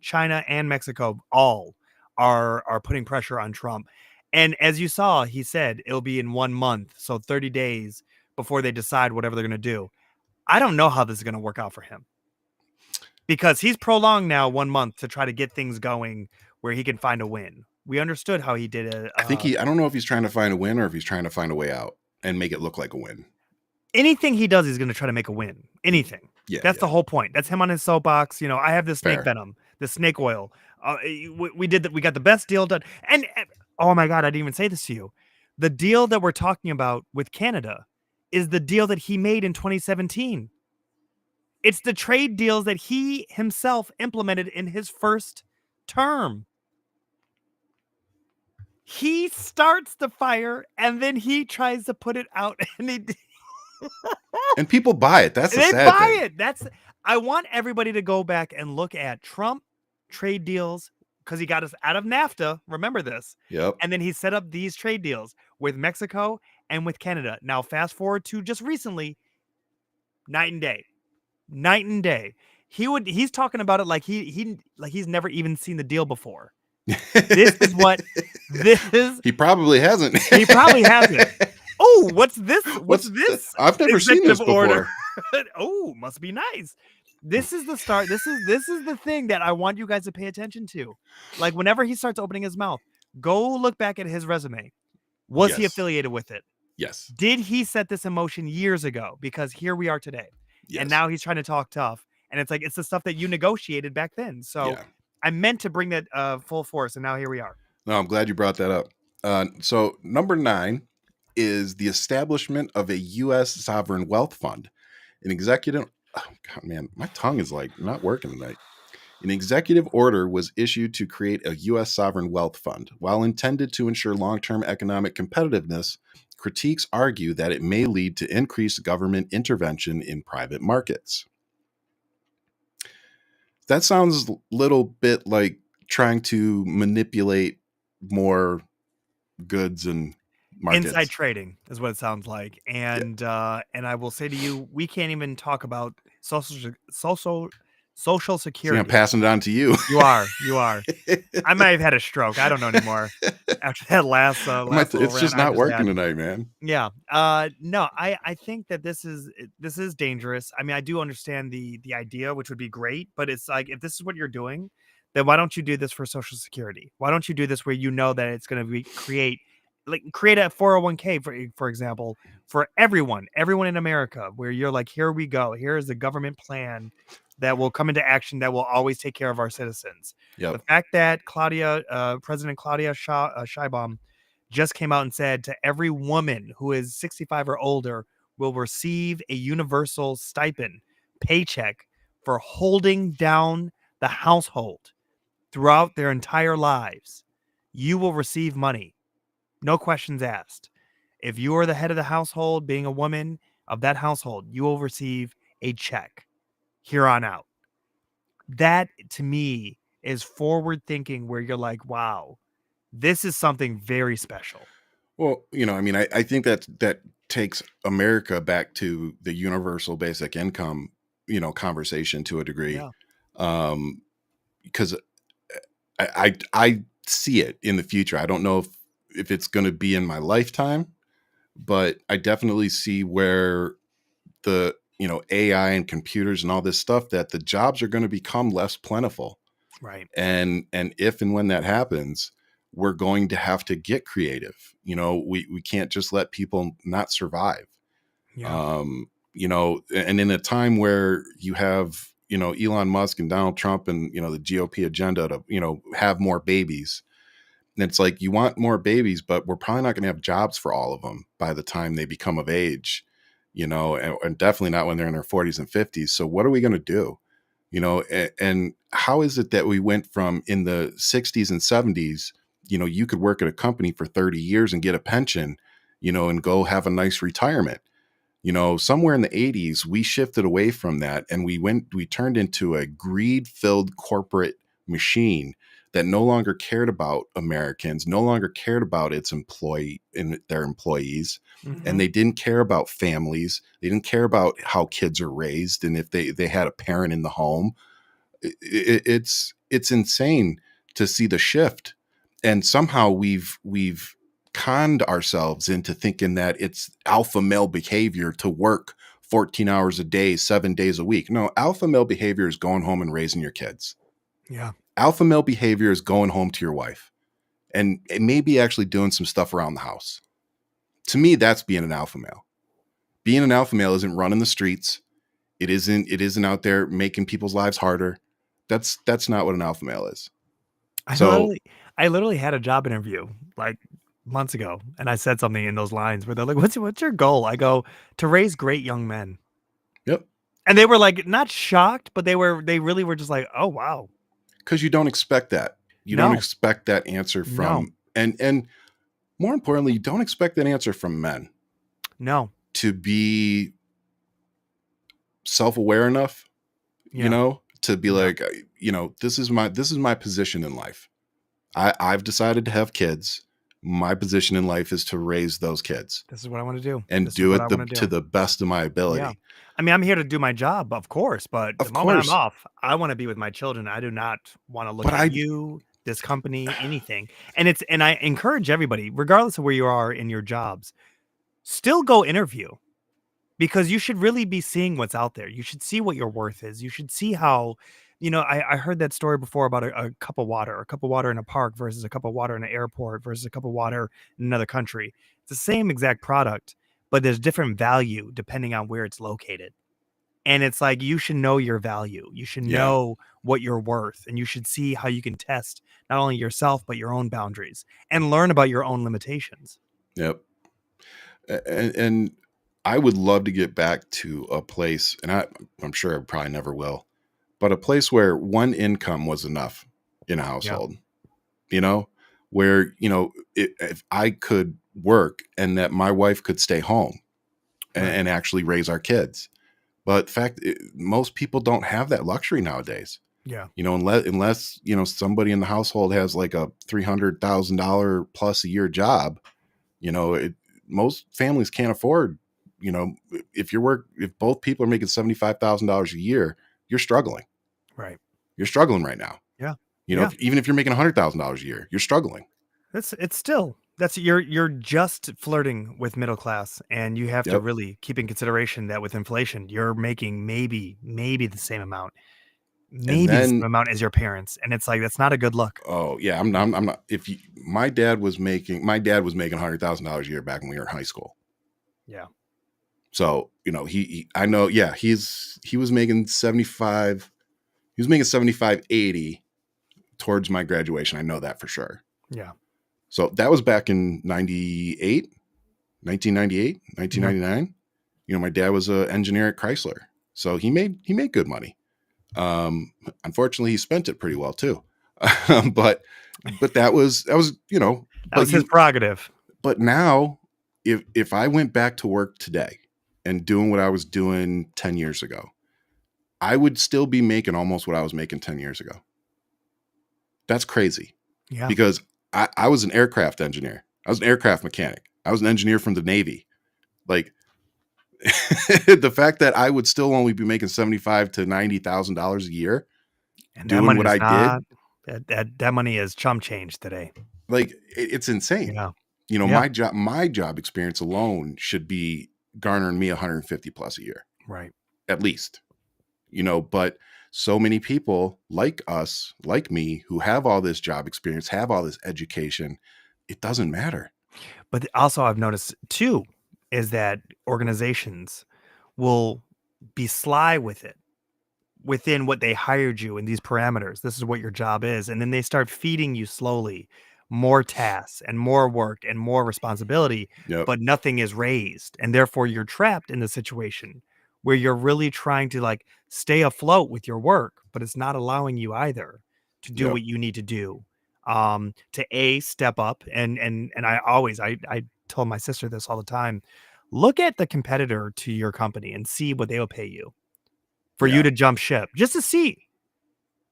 China, and Mexico all are putting pressure on Trump. And as you saw, he said it'll be in 1 month, so 30 days before they decide whatever they're going to do. I don't know how this is going to work out for him because he's prolonged now 1 month to try to get things going where he can find a win. We understood how he did it. I don't know if he's trying to find a win or if he's trying to find a way out and make it look like a win. Anything he does, he's going to try to make a win. Anything. That's the whole point. That's him on his soapbox. I have this snake venom, the snake oil. We did that. We got the best deal done. And oh my God, I didn't even say this to you. The deal that we're talking about with Canada is the deal that he made in 2017. It's the trade deals that he himself implemented in his first term. He starts the fire and then he tries to put it out and and people buy it. That's the they sad buy thing. it. I want everybody to go back and look at Trump trade deals because he got us out of NAFTA. Remember this. Yep. And then he set up these trade deals with Mexico and with Canada. Now, fast forward to just recently, night and day. Night and day. He's talking about it like he's never even seen the deal before. This is. He probably hasn't. He probably hasn't. Oh, what's this? What's this? I've never seen this before. Oh, must be nice. This is the start. This is the thing that I want you guys to pay attention to. Like whenever he starts opening his mouth, go look back at his resume. Was he affiliated with it? Yes. Did he set this in motion years ago? Because here we are today. Yes. And now he's trying to talk tough. And it's like, it's the stuff that you negotiated back then. So I meant to bring that full force. And now here we are. No, I'm glad you brought that up. So number 9 is the establishment of a U.S. sovereign wealth fund. An executive, oh God, man, my tongue is like not working tonight. An executive order was issued to create a U.S. sovereign wealth fund. While intended to ensure long-term economic competitiveness, critiques argue that it may lead to increased government intervention in private markets. That sounds a little bit like trying to manipulate more goods and markets. Inside trading is what it sounds like. And and I will say to you, we can't even talk about social security. See, I'm passing it on to you. You are. I might have had a stroke. I don't know anymore. After that last it's just not working tonight, man. Yeah. No, I think that this is dangerous. I mean, I do understand the idea, which would be great, but it's like, if this is what you're doing, then why don't you do this for Social Security? Why don't you do this where you know that it's going to create a 401k, for example, for everyone in America, where you're like, here we go. Here is the government plan that will come into action that will always take care of our citizens. Yep. The fact that President Claudia Sheinbaum just came out and said to every woman who is 65 or older will receive a universal stipend paycheck for holding down the household throughout their entire lives. You will receive money. No questions asked. If you are the head of the household, being a woman of that household, you will receive a check here on out. That, to me, is forward thinking, where you're like, wow, this is something very special. Well, I mean, I think that takes America back to the universal basic income, conversation to a degree. Yeah. Because I see it in the future. I don't know if it's going to be in my lifetime, but I definitely see where the AI and computers and all this stuff, that the jobs are going to become less plentiful. Right. And if and when that happens, we're going to have to get creative. We can't just let people not survive. Yeah. And in a time where you have, Elon Musk and Donald Trump and, the GOP agenda to, have more babies. And it's like, you want more babies, but we're probably not going to have jobs for all of them by the time they become of age. And definitely not when they're in their 40s and 50s. So what are we going to do? And how is it that we went from, in the 60s and 70s, you could work at a company for 30 years and get a pension, and go have a nice retirement. Somewhere in the 80s, we shifted away from that, and we turned into a greed-filled corporate machine that no longer cared about Americans, no longer cared about its their employees. Mm-hmm. And they didn't care about families. They didn't care about how kids are raised and if they had a parent in the home. It's insane to see the shift. And somehow we've conned ourselves into thinking that it's alpha male behavior to work 14 hours a day, 7 days a week. No, alpha male behavior is going home and raising your kids. Yeah. Alpha male behavior is going home to your wife and maybe actually doing some stuff around the house. To me, that's being an alpha male. Being an alpha male isn't running the streets. It isn't out there making people's lives harder. That's not what an alpha male is. I literally had a job interview like months ago, and I said something in those lines where they're like, what's your goal? I go, to raise great young men. Yep. And they were like not shocked, but they really were just like, oh wow. Because you don't expect that. You don't expect that answer from and more importantly, you don't expect that answer from men. No. To be self-aware enough, you know, to be like, you know, this is my position in life. I've decided to have kids. My position in life is to raise those kids. This is what I want to do. And do it to the best of my ability. Yeah. I mean, I'm here to do my job, of course, but the moment I'm off, I want to be with my children. I do not want to look at you, this company, anything. And I encourage everybody, regardless of where you are in your jobs, still go interview. Because you should really be seeing what's out there. You should see what your worth is. You should see how, you know, I heard that story before about a cup of water in a park versus a cup of water in an airport versus a cup of water in another country. It's the same exact product, but there's different value depending on where it's located. And it's like, you should know your value. You should know what you're worth, and you should see how you can test not only yourself, but your own boundaries and learn about your own limitations. Yep. And I would love to get back to a place, and I'm sure I probably never will, but a place where one income was enough in a household, you know, where, you know, if I could work and that my wife could stay home and actually raise our kids. But most people don't have that luxury nowadays. Yeah. You know, unless, you know, somebody in the household has like a $300,000 plus a year job, you know, most families can't afford. You know, if both people are making $75,000 a year, you're struggling. Right. You're struggling right now. Yeah. You know, even if you're making $100,000 a year, you're struggling. You're just flirting with middle class, and you have to really keep in consideration that with inflation, you're making maybe the same amount, the same amount as your parents, and it's like that's not a good look. Oh yeah, I'm not. My dad was making $100,000 a year back when we were in high school. Yeah. So, you know, he was making 75, he was making 75, 80 towards my graduation. I know that for sure. Yeah. So that was back in 1999. You know, my dad was an engineer at Chrysler. So he made good money. Unfortunately he spent it pretty well too. But that was, you know, that was his prerogative. But now if I went back to work today and doing what I was doing 10 years ago, I would still be making almost what I was making 10 years ago. That's crazy. Yeah. Because I was an aircraft engineer. I was an aircraft mechanic. I was an engineer from the Navy. Like the fact that I would still only be making $75,000 to $90,000 a year and doing what I did. That money is chump change today. Like it's insane. Yeah. You know, my job experience alone should be garnering me 150 plus a year. Right. At least, you know, but so many people like us, like me, who have all this job experience, have all this education, it doesn't matter. But also I've noticed too, is that organizations will be sly with it within what they hired you in these parameters. This is what your job is. And then they start feeding you slowly more tasks and more work and more responsibility, but nothing is raised. And therefore you're trapped in the situation where you're really trying to like stay afloat with your work, but it's not allowing you either to do what you need to do. To step up and I told my sister this all the time. Look at the competitor to your company and see what they'll pay you for you to jump ship, just to see.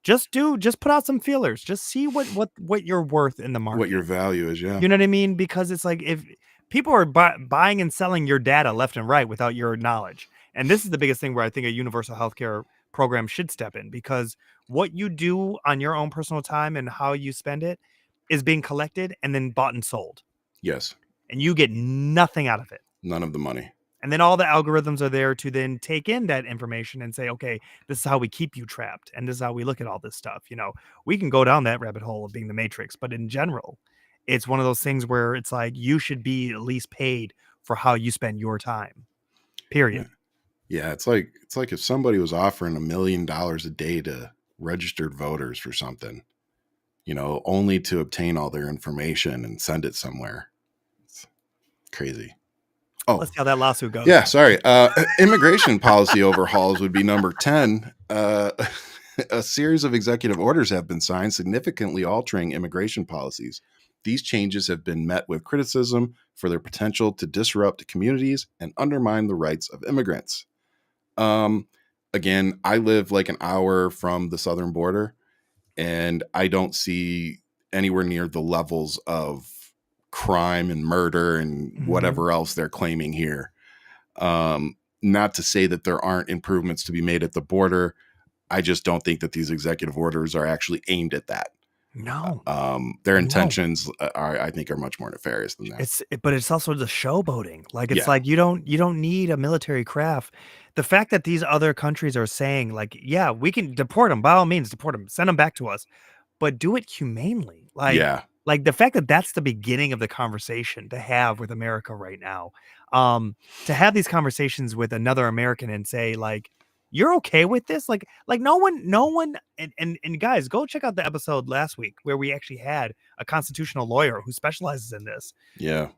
Just put out some feelers. Just see what you're worth in the market. What your value is, You know what I mean? Because it's like if people are buying and selling your data left and right without your knowledge. And this is the biggest thing where I think a universal healthcare program should step in, because what you do on your own personal time and how you spend it is being collected and then bought and sold. Yes. And you get nothing out of it. None of the money. And then all the algorithms are there to then take in that information and say, okay, this is how we keep you trapped. And this is how we look at all this stuff. You know, we can go down that rabbit hole of being the Matrix, but in general, it's one of those things where it's like, you should be at least paid for how you spend your time, period. Yeah. It's like if somebody was offering $1 million a day to registered voters for something, you know, only to obtain all their information and send it somewhere. It's crazy. Let's see how that lawsuit goes. Yeah, sorry. Immigration policy overhauls would be number 10. A series of executive orders have been signed significantly altering immigration policies. These changes have been met with criticism for their potential to disrupt communities and undermine the rights of immigrants. Again, I live like an hour from the southern border, and I don't see anywhere near the levels of crime and murder and whatever else they're claiming here. Not to say that there aren't improvements to be made at the border. I just don't think that these executive orders are actually aimed at that. No. Their intentions I think, are much more nefarious than that. But it's also the showboating. Like, it's like, you don't need a military craft. The fact that these other countries are saying, like, yeah, we can deport them, by all means, deport them, send them back to us, but do it humanely. Like the fact that that's the beginning of the conversation to have with America right now, to have these conversations with another American and say, like, you're okay with this? Like no one, and guys, go check out the episode last week where we actually had a constitutional lawyer who specializes in this. Yeah.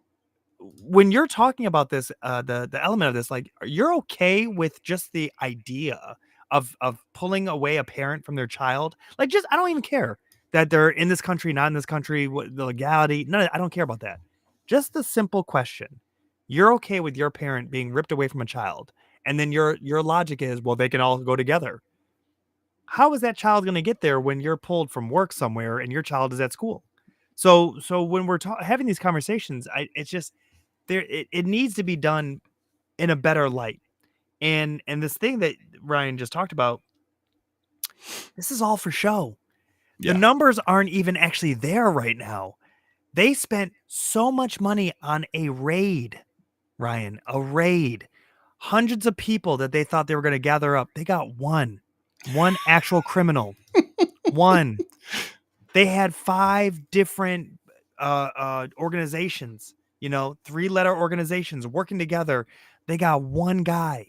When you're talking about this, the element of this, like, you're okay with just the idea of pulling away a parent from their child? Like, just, I don't even care that they're in this country, not in this country, what the legality, none of that, I don't care about that. Just the simple question. You're okay with your parent being ripped away from a child, and then your logic is, well, they can all go together. How is that child going to get there when you're pulled from work somewhere and your child is at school? So when we're having these conversations, it's just there. It needs to be done in a better light. And this thing that Ryan just talked about, this is all for show. The numbers aren't even actually there right now. They spent so much money on a raid, Ryan, a raid. Hundreds of people that they thought they were going to gather up. They got one actual criminal. One. They had 5 different organizations, 3-letter organizations working together. They got one guy.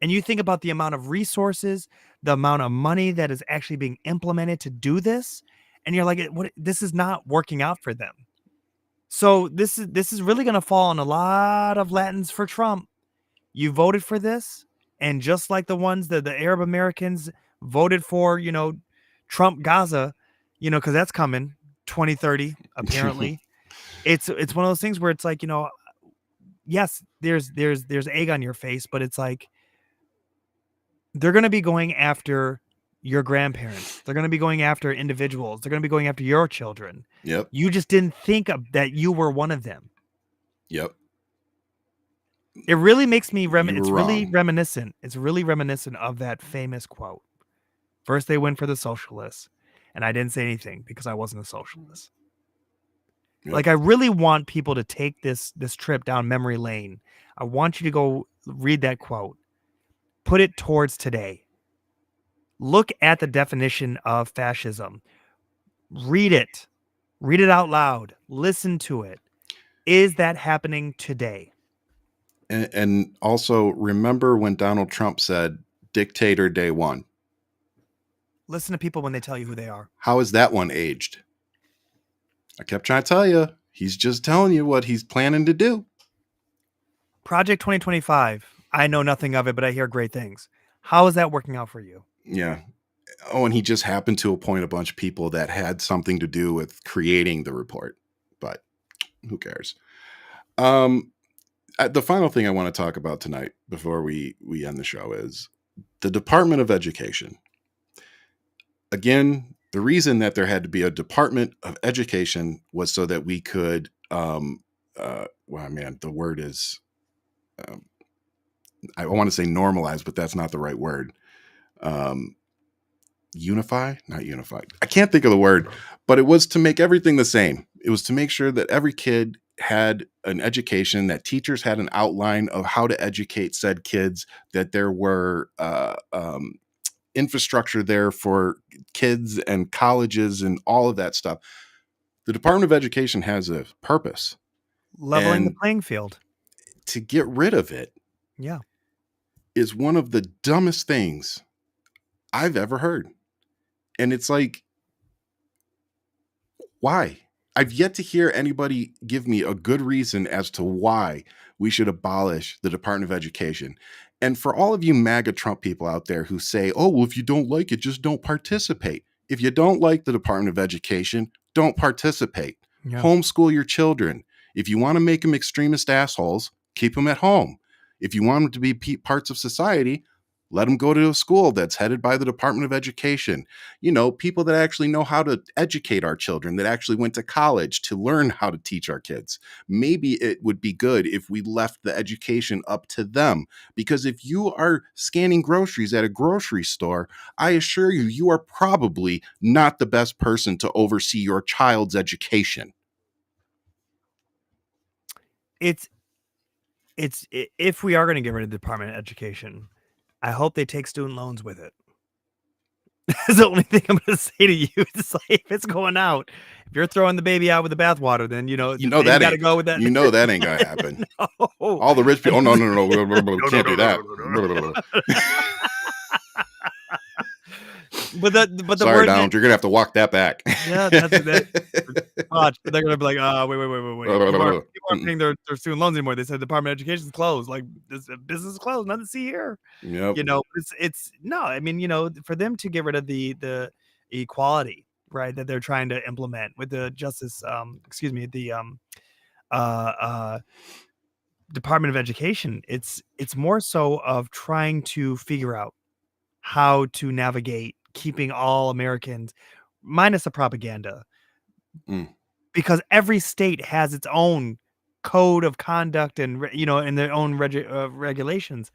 And you think about the amount of resources, the amount of money that is actually being implemented to do this, and you're like, this is not working out for them. So this is really going to fall on a lot of Latins for Trump. You voted for this, and just like the ones that the Arab Americans voted for, Trump Gaza, because that's coming 2030 apparently. It's one of those things where it's like, yes, there's egg on your face, but it's like, they're going to be going after your grandparents. They're going to be going after individuals. They're going to be going after your children. Yep. You just didn't think that you were one of them. Yep. It really makes me really reminiscent. It's really reminiscent of that famous quote. First they went for the socialists, and I didn't say anything because I wasn't a socialist. Yep. Like, I really want people to take this trip down memory lane. I want you to go read that quote. Put it towards today. Look at the definition of fascism. Read it. Read it out loud. Listen to it. Is that happening today? And also remember when Donald Trump said, dictator day one. Listen to people when they tell you who they are. How is that one aged? I kept trying to tell you. He's just telling you what he's planning to do. Project 2025. I know nothing of it, but I hear great things. How is that working out for you? Yeah. Oh, and he just happened to appoint a bunch of people that had something to do with creating the report, but who cares? The final thing I want to talk about tonight before we end the show is the Department of Education. Again, the reason that there had to be a Department of Education was so that we could, the word is, I want to say normalize, but that's not the right word. Unify, not unify. I can't think of the word, but it was to make everything the same. It was to make sure that every kid had an education, that teachers had an outline of how to educate said kids, that there were infrastructure there for kids and colleges and all of that stuff. The Department of Education has a purpose. Leveling the playing field. To get rid of it, is one of the dumbest things I've ever heard. And it's like, why? I've yet to hear anybody give me a good reason as to why we should abolish the Department of Education. And for all of you MAGA Trump people out there who say, oh, well, if you don't like it, just don't participate. If you don't like the Department of Education, don't participate. Yeah. Homeschool your children. If you want to make them extremist assholes, keep them at home. If you want them to be parts of society, let them go to a school that's headed by the Department of Education. You know, people that actually know how to educate our children, that actually went to college to learn how to teach our kids. Maybe it would be good if we left the education up to them. Because if you are scanning groceries at a grocery store, I assure you, you are probably not the best person to oversee your child's education. It's if we are going to get rid of the Department of Education, I hope they take student loans with it. That's the only thing I'm going to say to you. It's like, if it's going out, if you're throwing the baby out with the bathwater, then you know that got to go with that. You know that ain't going to happen. No. All the rich people. Oh no, can't do that. But the sorry, word Donald, you're gonna have to walk that back. Yeah, that's that. Watch, they're gonna be like, wait. People aren't paying their student loans anymore. They said the Department of Education is closed. Like, this business is closed. Nothing to see here. Yep. You know, it's no. I mean, you know, for them to get rid of the equality, right, that they're trying to implement with the Department of Education, it's more so of trying to figure out how to navigate keeping all Americans, minus the propaganda, because every state has its own code of conduct and and their own regulations.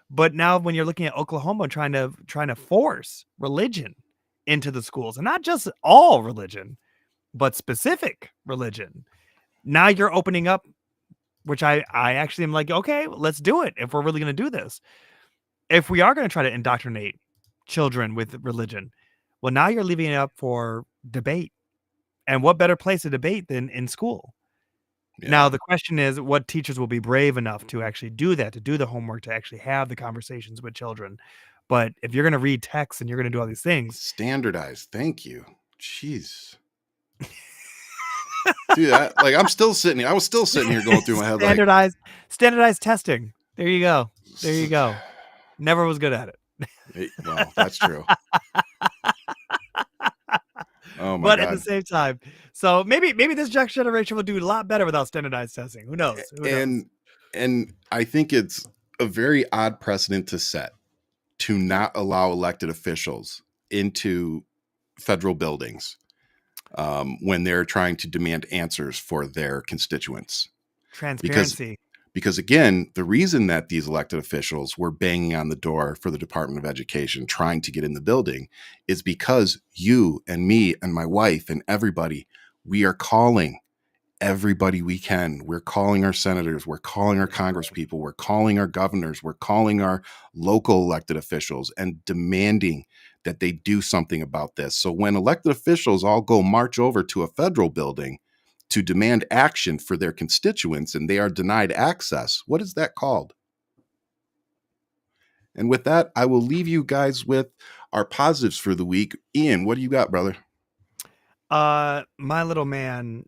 But now, when you're looking at Oklahoma trying to force religion into the schools, and not just all religion, but specific religion, now you're opening up, which I actually am like, okay, let's do it if we're really going to do this. If we are going to try to indoctrinate children with religion, well, now you're leaving it up for debate. And what better place to debate than in school? Yeah. Now, the question is, what teachers will be brave enough to actually do that, to do the homework, to actually have the conversations with children. But if you're going to read text and you're going to do all these things. Standardized. Thank you. Jeez. Dude, I was still sitting here going through my head. Standardized testing. There you go. Never was good at it. Well, that's true. Oh my but God. At the same time, so maybe this next generation will do a lot better without standardized testing. Who knows? And I think it's a very odd precedent to set to not allow elected officials into federal buildings when they're trying to demand answers for their constituents. Transparency. Because again, the reason that these elected officials were banging on the door for the Department of Education, trying to get in the building, is because you and me and my wife and everybody, we are calling everybody we can. We're calling our senators. We're calling our congresspeople. We're calling our governors. We're calling our local elected officials and demanding that they do something about this. So when elected officials all go march over to a federal building to demand action for their constituents and they are denied access, what is that called? And with that, I will leave you guys with our positives for the week. Ian, what do you got, brother? My little man,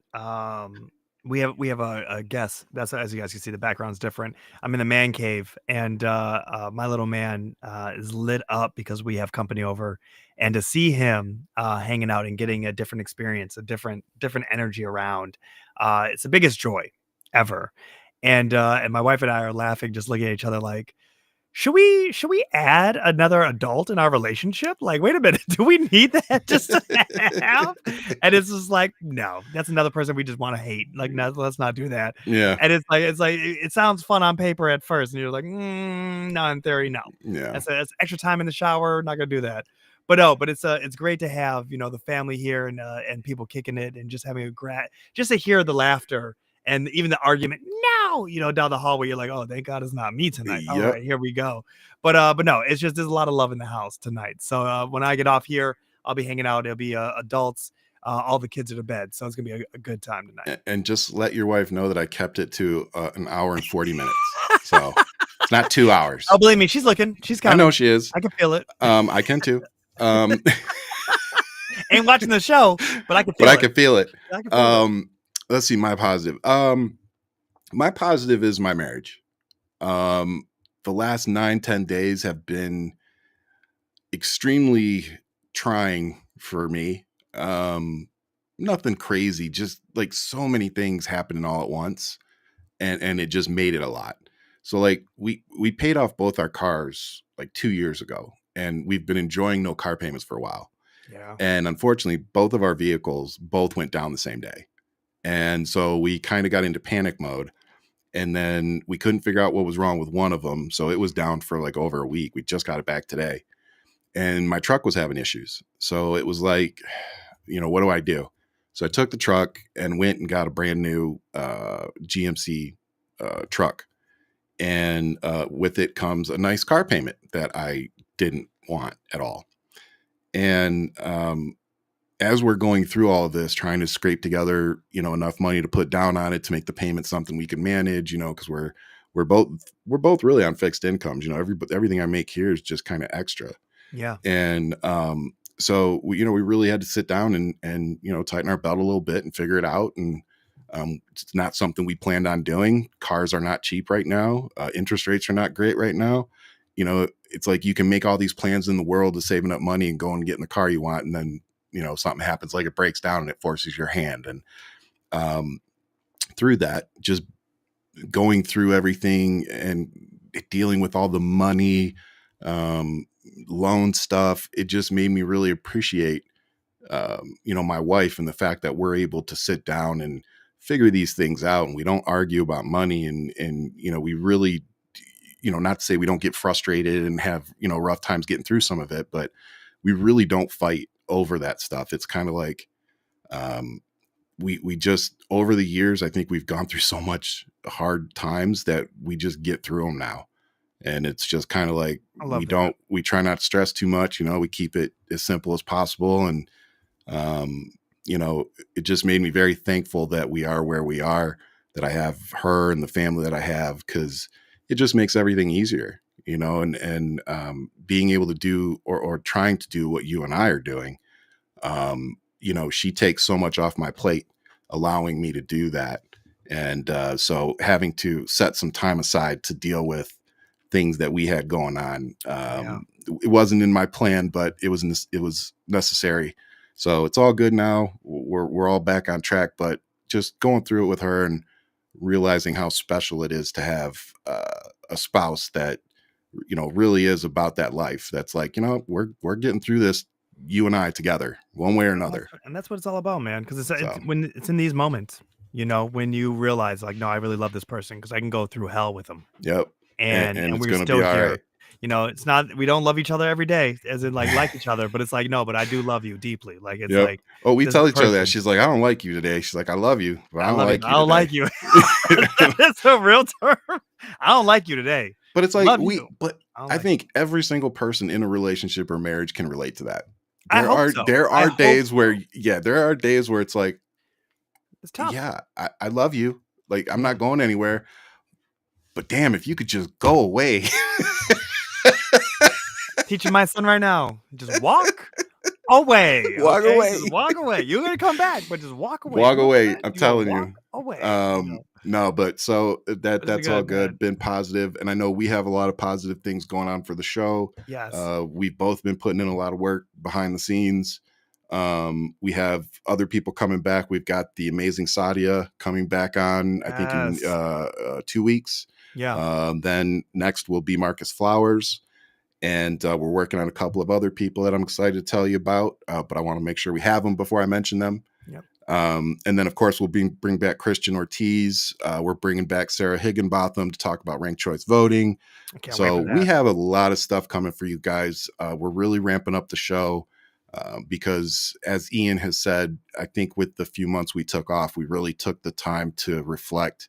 we have a guest. That's, as you guys can see, the background's different. I'm in the man cave, and my little man is lit up because we have company over, and to see him hanging out and getting a different experience, a different energy around, it's the biggest joy ever. And my wife and I are laughing, just looking at each other like, should we add another adult in our relationship? Like, wait a minute, do we need that just to have? And it's just like, no, that's another person we just want to hate. Like, no, let's not do that. Yeah. And it's like it sounds fun on paper at first, and you're like, no, in theory, no. Yeah. That's extra time in the shower. Not gonna do that. But it's great to have the family here and people kicking it and just having just to hear the laughter. And even the argument, no, down the hallway, you're like, oh, thank God it's not me tonight. All right, here we go. But no, it's just, there's a lot of love in the house tonight. So when I get off here, I'll be hanging out. It'll be adults. All the kids are to bed. So it's going to be a good time tonight. And just let your wife know that I kept it to an hour and 40 minutes. So it's not 2 hours. Oh, believe me, she's looking. She's counting. I know she is. I can feel it. I can too. Ain't watching the show, but I can feel but it. I can feel it. I can feel it. Let's see, my positive. My positive is my marriage. The last 9-10 days have been extremely trying for me. Nothing crazy, just like so many things happening all at once, and it just made it a lot. So like we paid off both our cars like 2 years ago, and we've been enjoying no car payments for a while. Yeah. And unfortunately, both of our vehicles both went down the same day. And so we kind of got into panic mode, and then we couldn't figure out what was wrong with one of them. So it was down for like over a week. We just got it back today, and my truck was having issues. So it was like, what do I do? So I took the truck and went and got a brand new GMC truck. And with it comes a nice car payment that I didn't want at all. And as we're going through all of this, trying to scrape together, enough money to put down on it to make the payment something we can manage, because we're both really on fixed incomes. Everything I make here is just kind of extra. Yeah. And so we really had to sit down and tighten our belt a little bit and figure it out. And it's not something we planned on doing. Cars are not cheap right now. Interest rates are not great right now. It's like you can make all these plans in the world of saving up money and go and get in the car you want, and then something happens, like it breaks down and it forces your hand. And through that, just going through everything and dealing with all the money, loan stuff, it just made me really appreciate my wife, and the fact that we're able to sit down and figure these things out, and we don't argue about money, and we really, not to say we don't get frustrated and have rough times getting through some of it, but we really don't fight over that stuff. It's kind of like we just, over the years, I think we've gone through so much hard times that we just get through them now. And it's just kind of like, we try not to stress too much, we keep it as simple as possible. And, it just made me very thankful that we are where we are, that I have her and the family that I have, because it just makes everything easier, and being able to do or trying to do what you and I are doing. She takes so much off my plate, allowing me to do that. And so having to set some time aside to deal with things that we had going on. It wasn't in my plan, but it was necessary. So it's all good now. We're all back on track, but just going through it with her and realizing how special it is to have a spouse that, really is about that life. That's like, we're getting through this, you and I together, one way or another. And that's what it's all about, man. Because it's when it's in these moments, when you realize, like, no, I really love this person because I can go through hell with them. Yep. And we're still here. Right. It's not, we don't love each other every day, as in like each other, but it's like, no, but I do love you deeply. Like, it's like, oh, we tell each other that. She's like, I don't like you today. She's like, I love you, but I don't like you. I don't like you. That's a real term. I don't like you today. But it's like, I think every single person in a relationship or marriage can relate to that. There are days where it's like, it's tough. Yeah, I love you. Like, I'm not going anywhere. But damn, if you could just go away. Teaching my son right now, just walk away. Walk away. Just walk away. You're going to come back, but just walk away. Walk away. I'm telling you. Away. No, but so that's all good. Man. Been positive. And I know we have a lot of positive things going on for the show. Yes. We've both been putting in a lot of work behind the scenes. We have other people coming back. We've got the amazing Sadia coming back on, I think in 2 weeks. Yeah. Then next will be Marcus Flowers. And we're working on a couple of other people that I'm excited to tell you about. But I want to make sure we have them before I mention them. Yep. And then, of course, we'll bring back Christian Ortiz. We're bringing back Sarah Higginbotham to talk about ranked choice voting. So we have a lot of stuff coming for you guys. We're really ramping up the show because, as Ian has said, I think with the few months we took off, we really took the time to reflect,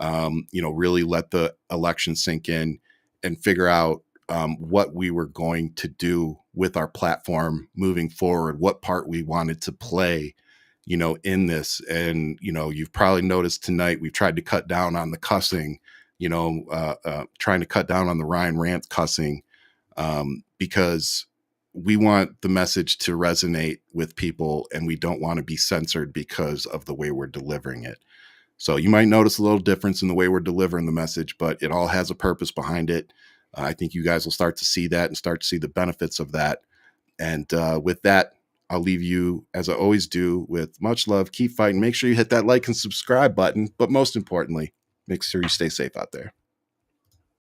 really let the election sink in and figure out what we were going to do with our platform moving forward, what part we wanted to play, in this. And, you've probably noticed tonight, we've tried to cut down on the cussing, trying to cut down on the Ryan Rant cussing, because we want the message to resonate with people, and we don't want to be censored because of the way we're delivering it. So you might notice a little difference in the way we're delivering the message, but it all has a purpose behind it. I think you guys will start to see that and start to see the benefits of that. And with that, I'll leave you, as I always do, with much love. Keep fighting. Make sure you hit that like and subscribe button. But most importantly, make sure you stay safe out there.